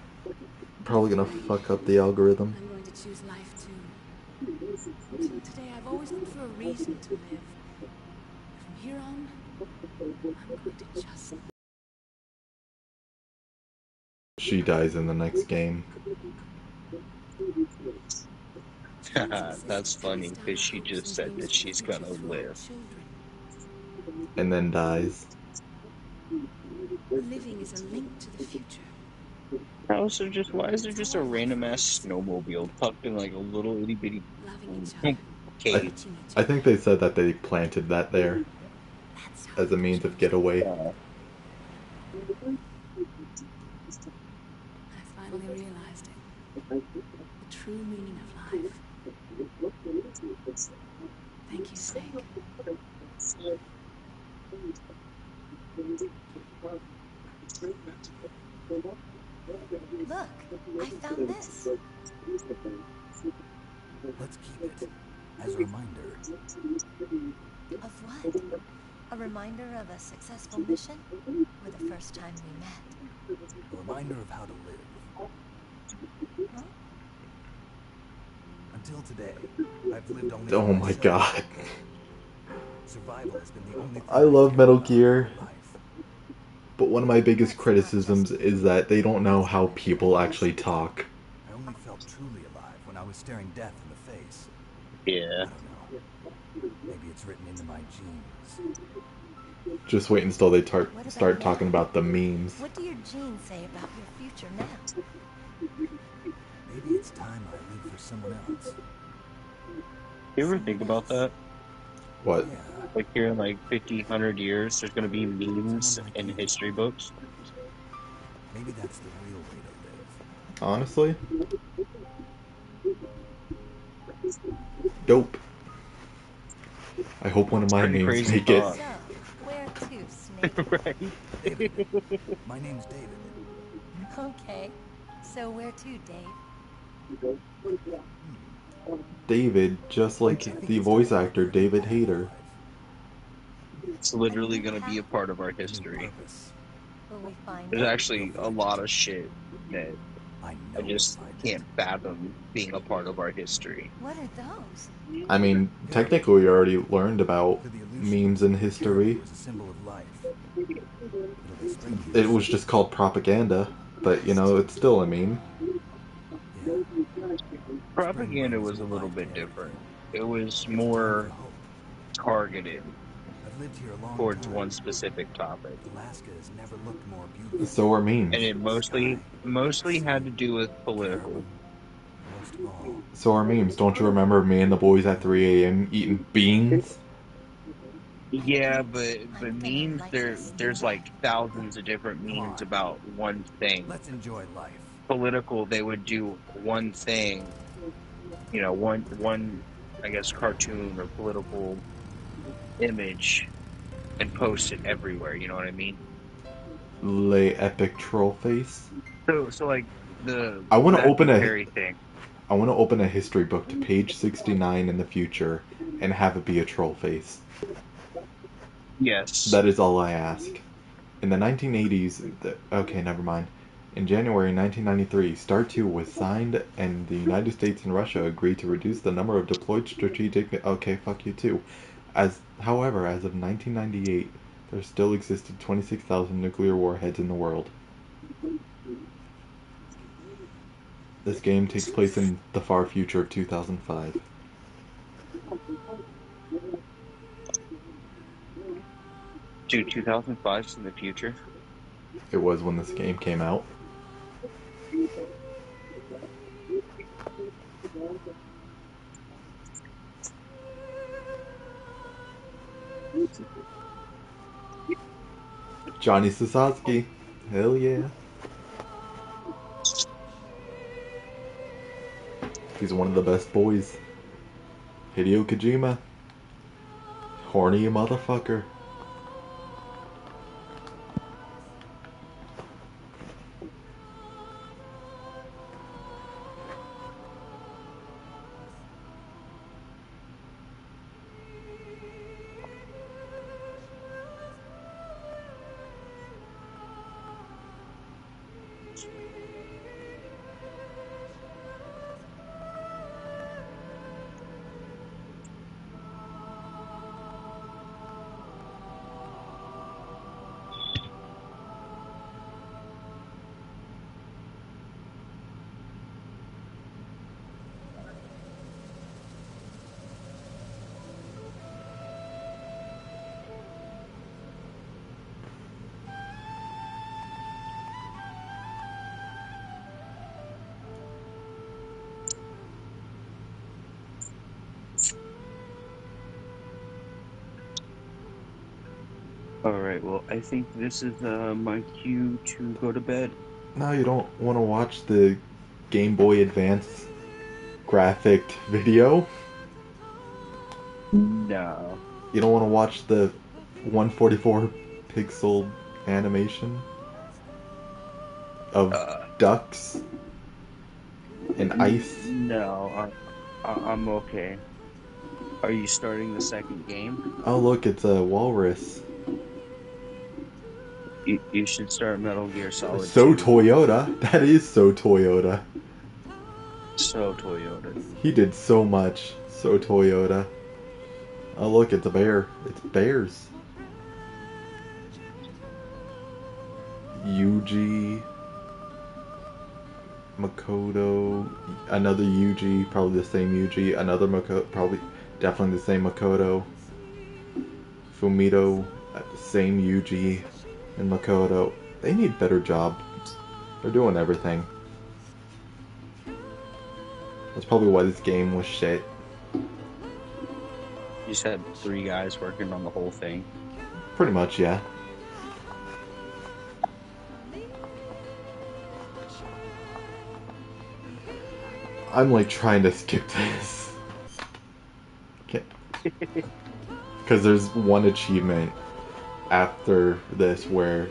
probably gonna fuck up the algorithm. I'm going to choose life too. Until today, I've always looked for a reason to live. From here on, I'm going to just... She dies in the next game. That's funny because she just said that she's gonna live. And then dies. Living is a link to the future. Also, just why is there just a random ass snowmobile tucked in like a little itty bitty Loving each other, cave? teaching each I other. think they said that they planted that there That's how as a we means of change getaway. I finally realized it. The true meaning of life. Thank you, Snake. Look, I found this. Let's keep it as a reminder. Of what? A reminder of a successful mission? Or the first time we met? A reminder of how to live. Huh? Until today, I've lived only Oh for my myself. god. Survival has been the only thing I love cared Metal about Gear. in my life. But one of my biggest Let's not criticisms just is that they don't know how people actually talk. I only felt truly alive when I was staring death in the face. Yeah. I don't know. Maybe it's written into my genes. Just wait until they What about start now? talking about the memes. What do your genes say about your future now? Maybe it's time I live for someone else. You ever think about that? What? Yeah. Like here in like 50, 100 years, there's gonna be memes in history books. Maybe that's the real way to live. Honestly? Dope. I hope one of my Pretty names crazy make it. thought. So, where to, Snake? Right. David. My name's David. Okay. So where to, Dave? David, just like the voice actor David Hayter. It's literally gonna be a part of our history. Will we find There's it? actually a lot of shit that I I just can't fathom being a part of our history. What are those? I mean, technically we already learned about memes in history. It was a symbol of life. It'll explain It was just called propaganda, but you know, it's still a meme. Yeah. Propaganda was a little bit different. It was more targeted I've lived here a long towards time. one specific topic. Alaska has never looked more beautiful. So are memes. And it mostly had to do with political. Most of all, So are memes. Don't you remember me and the boys at 3 a.m. eating beans? Yeah, but memes, there's like thousands of different memes about one thing. let's enjoy life. Political, they would do one thing, you know, one I guess cartoon or political image and post it everywhere, you know what I mean? Lay epic troll face. So like the I want to Matthew open Perry thing. I want to open a history book to page 69 in the future and have it be a troll face. Yes. That is all I ask. In the 1980s, okay, never mind. In January 1993, START 2 was signed, and the United States and Russia agreed to reduce the number of deployed strategic. Okay, fuck you too. However, as of 1998, there still existed 26,000 nuclear warheads in the world. This game takes place in the far future of 2005. Dude, 2005's in the future. It was when this game came out. Johnny Sasaki. Hell yeah. He's one of the best boys. Hideo Kojima. Horny motherfucker. Alright, well, I think this is my cue to go to bed. No, you don't want to watch the Game Boy Advance graphic video? No. You don't want to watch the 144 pixel animation of ducks and ice? No, I'm okay. Are you starting the second game? Oh, look, it's a walrus. You should start Metal Gear Solid So 2. Toyota. That is so Toyota. So Toyota. He did so much. So Toyota. Oh, look, it's a bear. It's bears. Yuji. Makoto. Another Yuji. Probably the same Yuji. Another Makoto. Probably, definitely the same Makoto. Fumito. Same Yuji. And Makoto. They need better jobs. They're doing everything. That's probably why this game was shit. You just had 3 guys working on the whole thing. Pretty much, yeah. I'm like trying to skip this. Because there's one achievement after this where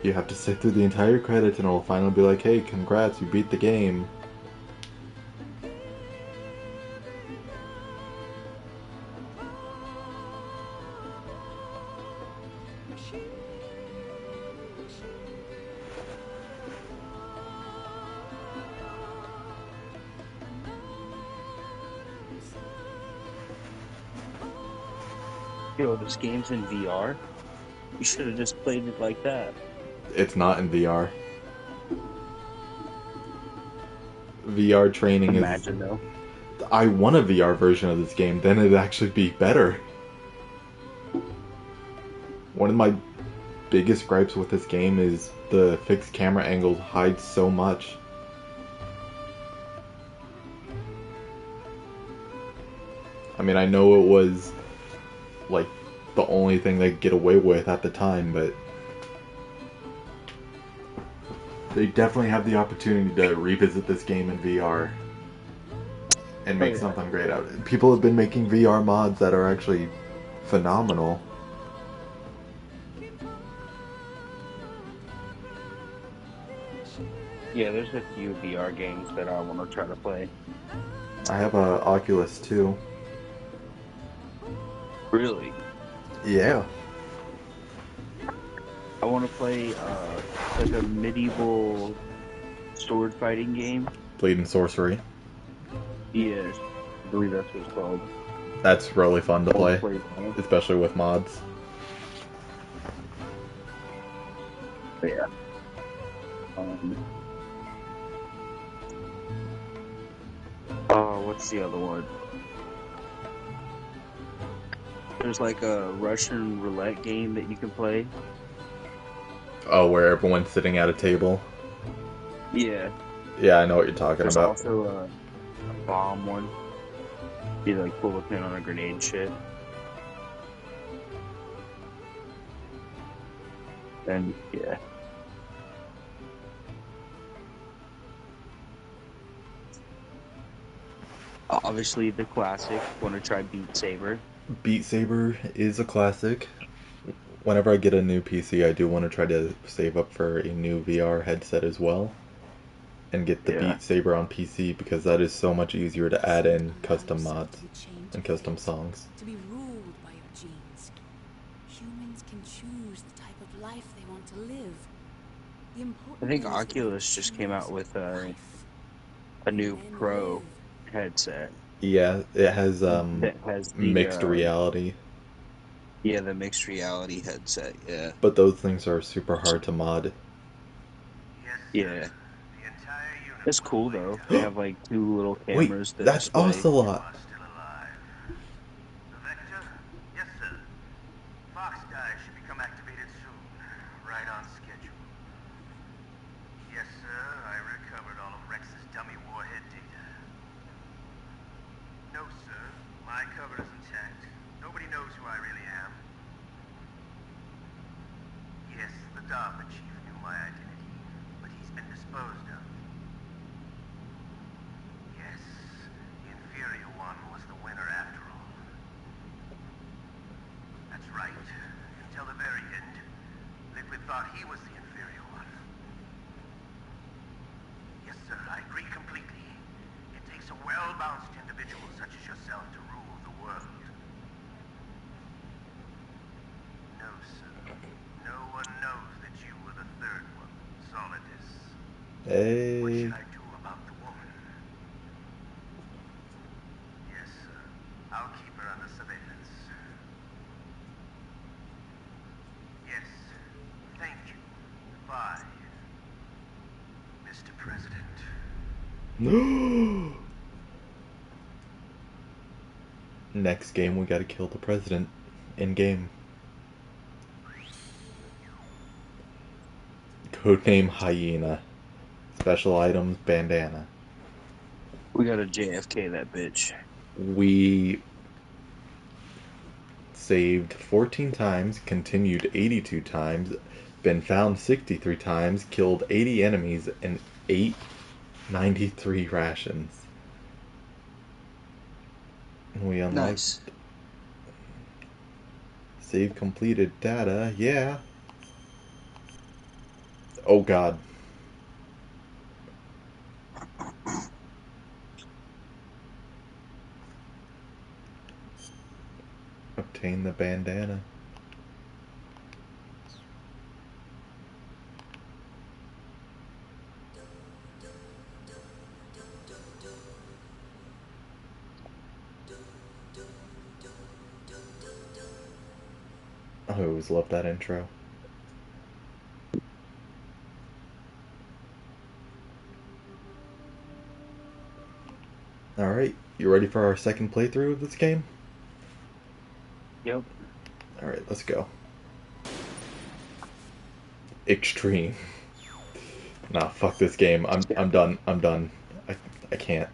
you have to sit through the entire credits and it'll finally be like, hey, congrats, you beat the game. Yo, this game's in VR? You should have just played it like that. It's not in VR. VR training Imagine, though. I want a VR version of this game, then it'd actually be better. One of my biggest gripes with this game is the fixed camera angles hide so much. I mean, I know it was like the only thing they could get away with at the time, but they definitely have the opportunity to revisit this game in VR and make something great out of it. People have been making VR mods that are actually phenomenal. Yeah, there's a few VR games that I want to try to play. I have a Oculus too. Really? Yeah. I want to play like a medieval sword fighting game. Blade and Sorcery. Yes, I believe that's what it's called. That's really fun to play, that. especially with mods. But yeah. Oh, what's the other one? There's like a Russian roulette game that you can play. Oh, where everyone's sitting at a table. Yeah. Yeah, I know what you're talking There's about. also a bomb one. You like pull a pin on a grenade and shit. And yeah. Obviously the classic. Want to try Beat Saber? Beat Saber is a classic. Whenever I get a new PC, I do want to try to save up for a new VR headset as well. And get the Yeah. Beat Saber on PC because that is so much easier to add in custom mods and custom songs. To be ruled by your genes. Humans can choose the type of life they want to live. The I important think thing is that we Oculus just came out choose with life. a new And Pro live. headset Yeah, it has that has the mixed reality, yeah, the mixed reality headset. Yeah. but those things are super hard to mod. Yeah. It's cool though. They have like two little Wait, cameras that that's display. Ocelot. Still alive. Vector? Yes, sir. Fox die should become activated soon. Right on schedule. Yes, sir. I recovered all of Rex's dummy warhead data. No, sir. My cover is intact. Nobody knows who I really am. Yes, the DARPA chief knew my identity, but he's been disposed of. Yes, the inferior one was the winner after all. That's right. Until the very end, Liquid thought he was the inferior one. Yes, sir, I agree completely. It takes a well-balanced individual such as yourself to rule the world. No, sir. No one knows that you were the third one, Solidus. What Hey. should I do about the woman? Yes, sir. I'll keep her under surveillance. Yes. Thank you. Goodbye, Mr. President. Next game, we gotta kill the president. In game. Codename Hyena. Special items bandana. We got a JFK that bitch. We saved 14 times, continued 82 times, been found 63 times, killed 80 enemies, and ate 93 rations. We unlocked Nice. save completed data, yeah. Oh god. Obtain the bandana. I always love that intro. Alright, you ready for our second playthrough of this game? Yep. Alright, let's go. Extreme. Nah, fuck this game. I'm done. I'm done. I can't.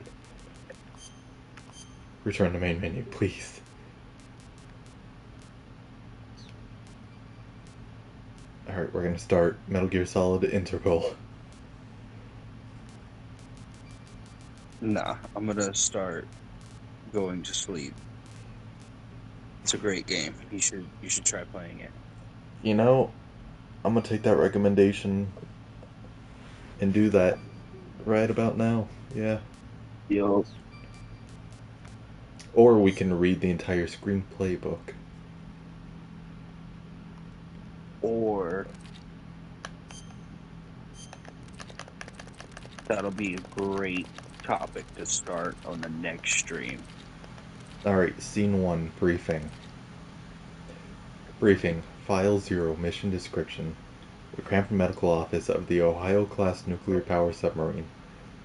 Return to main menu, please. Alright, we're gonna start Metal Gear Solid Integral. Nah, I'm gonna start going to sleep. It's a great game. You should try playing it. You know, I'm gonna take that recommendation and do that right about now. Yeah. Yo. Or we can read the entire screenplay book. Or that'll be a great topic to start on the next stream. Alright, Scene 1, Briefing. Briefing, File 0, Mission Description. The cramped medical office of the Ohio-class nuclear power submarine.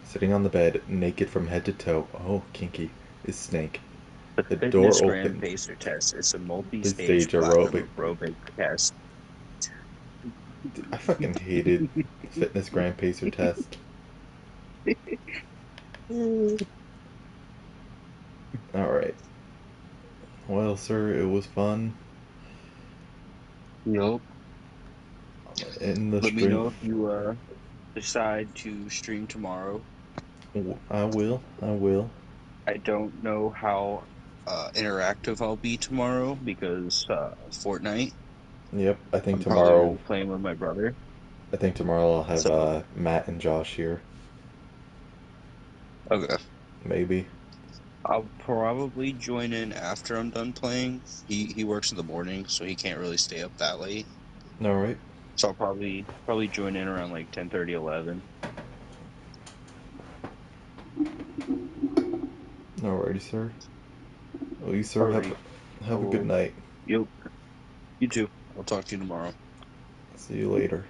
Sitting on the bed, naked from head to toe, oh, kinky, is Snake. The The fitness door grand opens. pacer test is a The multi-stage stage platinum aerobic. aerobic test. I fucking hated fitness grand pacer test. Alright. Well, sir, it was fun. Yup. In the Let me stream. know if you decide to stream tomorrow. I will. I will. I don't know how interactive I'll be tomorrow because Fortnite. Yep. I think I'm probably gonna tomorrow. be playing with my brother. I'll have So Matt and Josh here. okay, Maybe. I'll probably join in after I'm done playing. He works in the morning, so he can't really stay up that late. All right. So I'll probably join in around like 10:30, 11. Alrighty, sir. Well, you, sir, Alrighty. have a good night. You too. I'll talk to you tomorrow. See you later.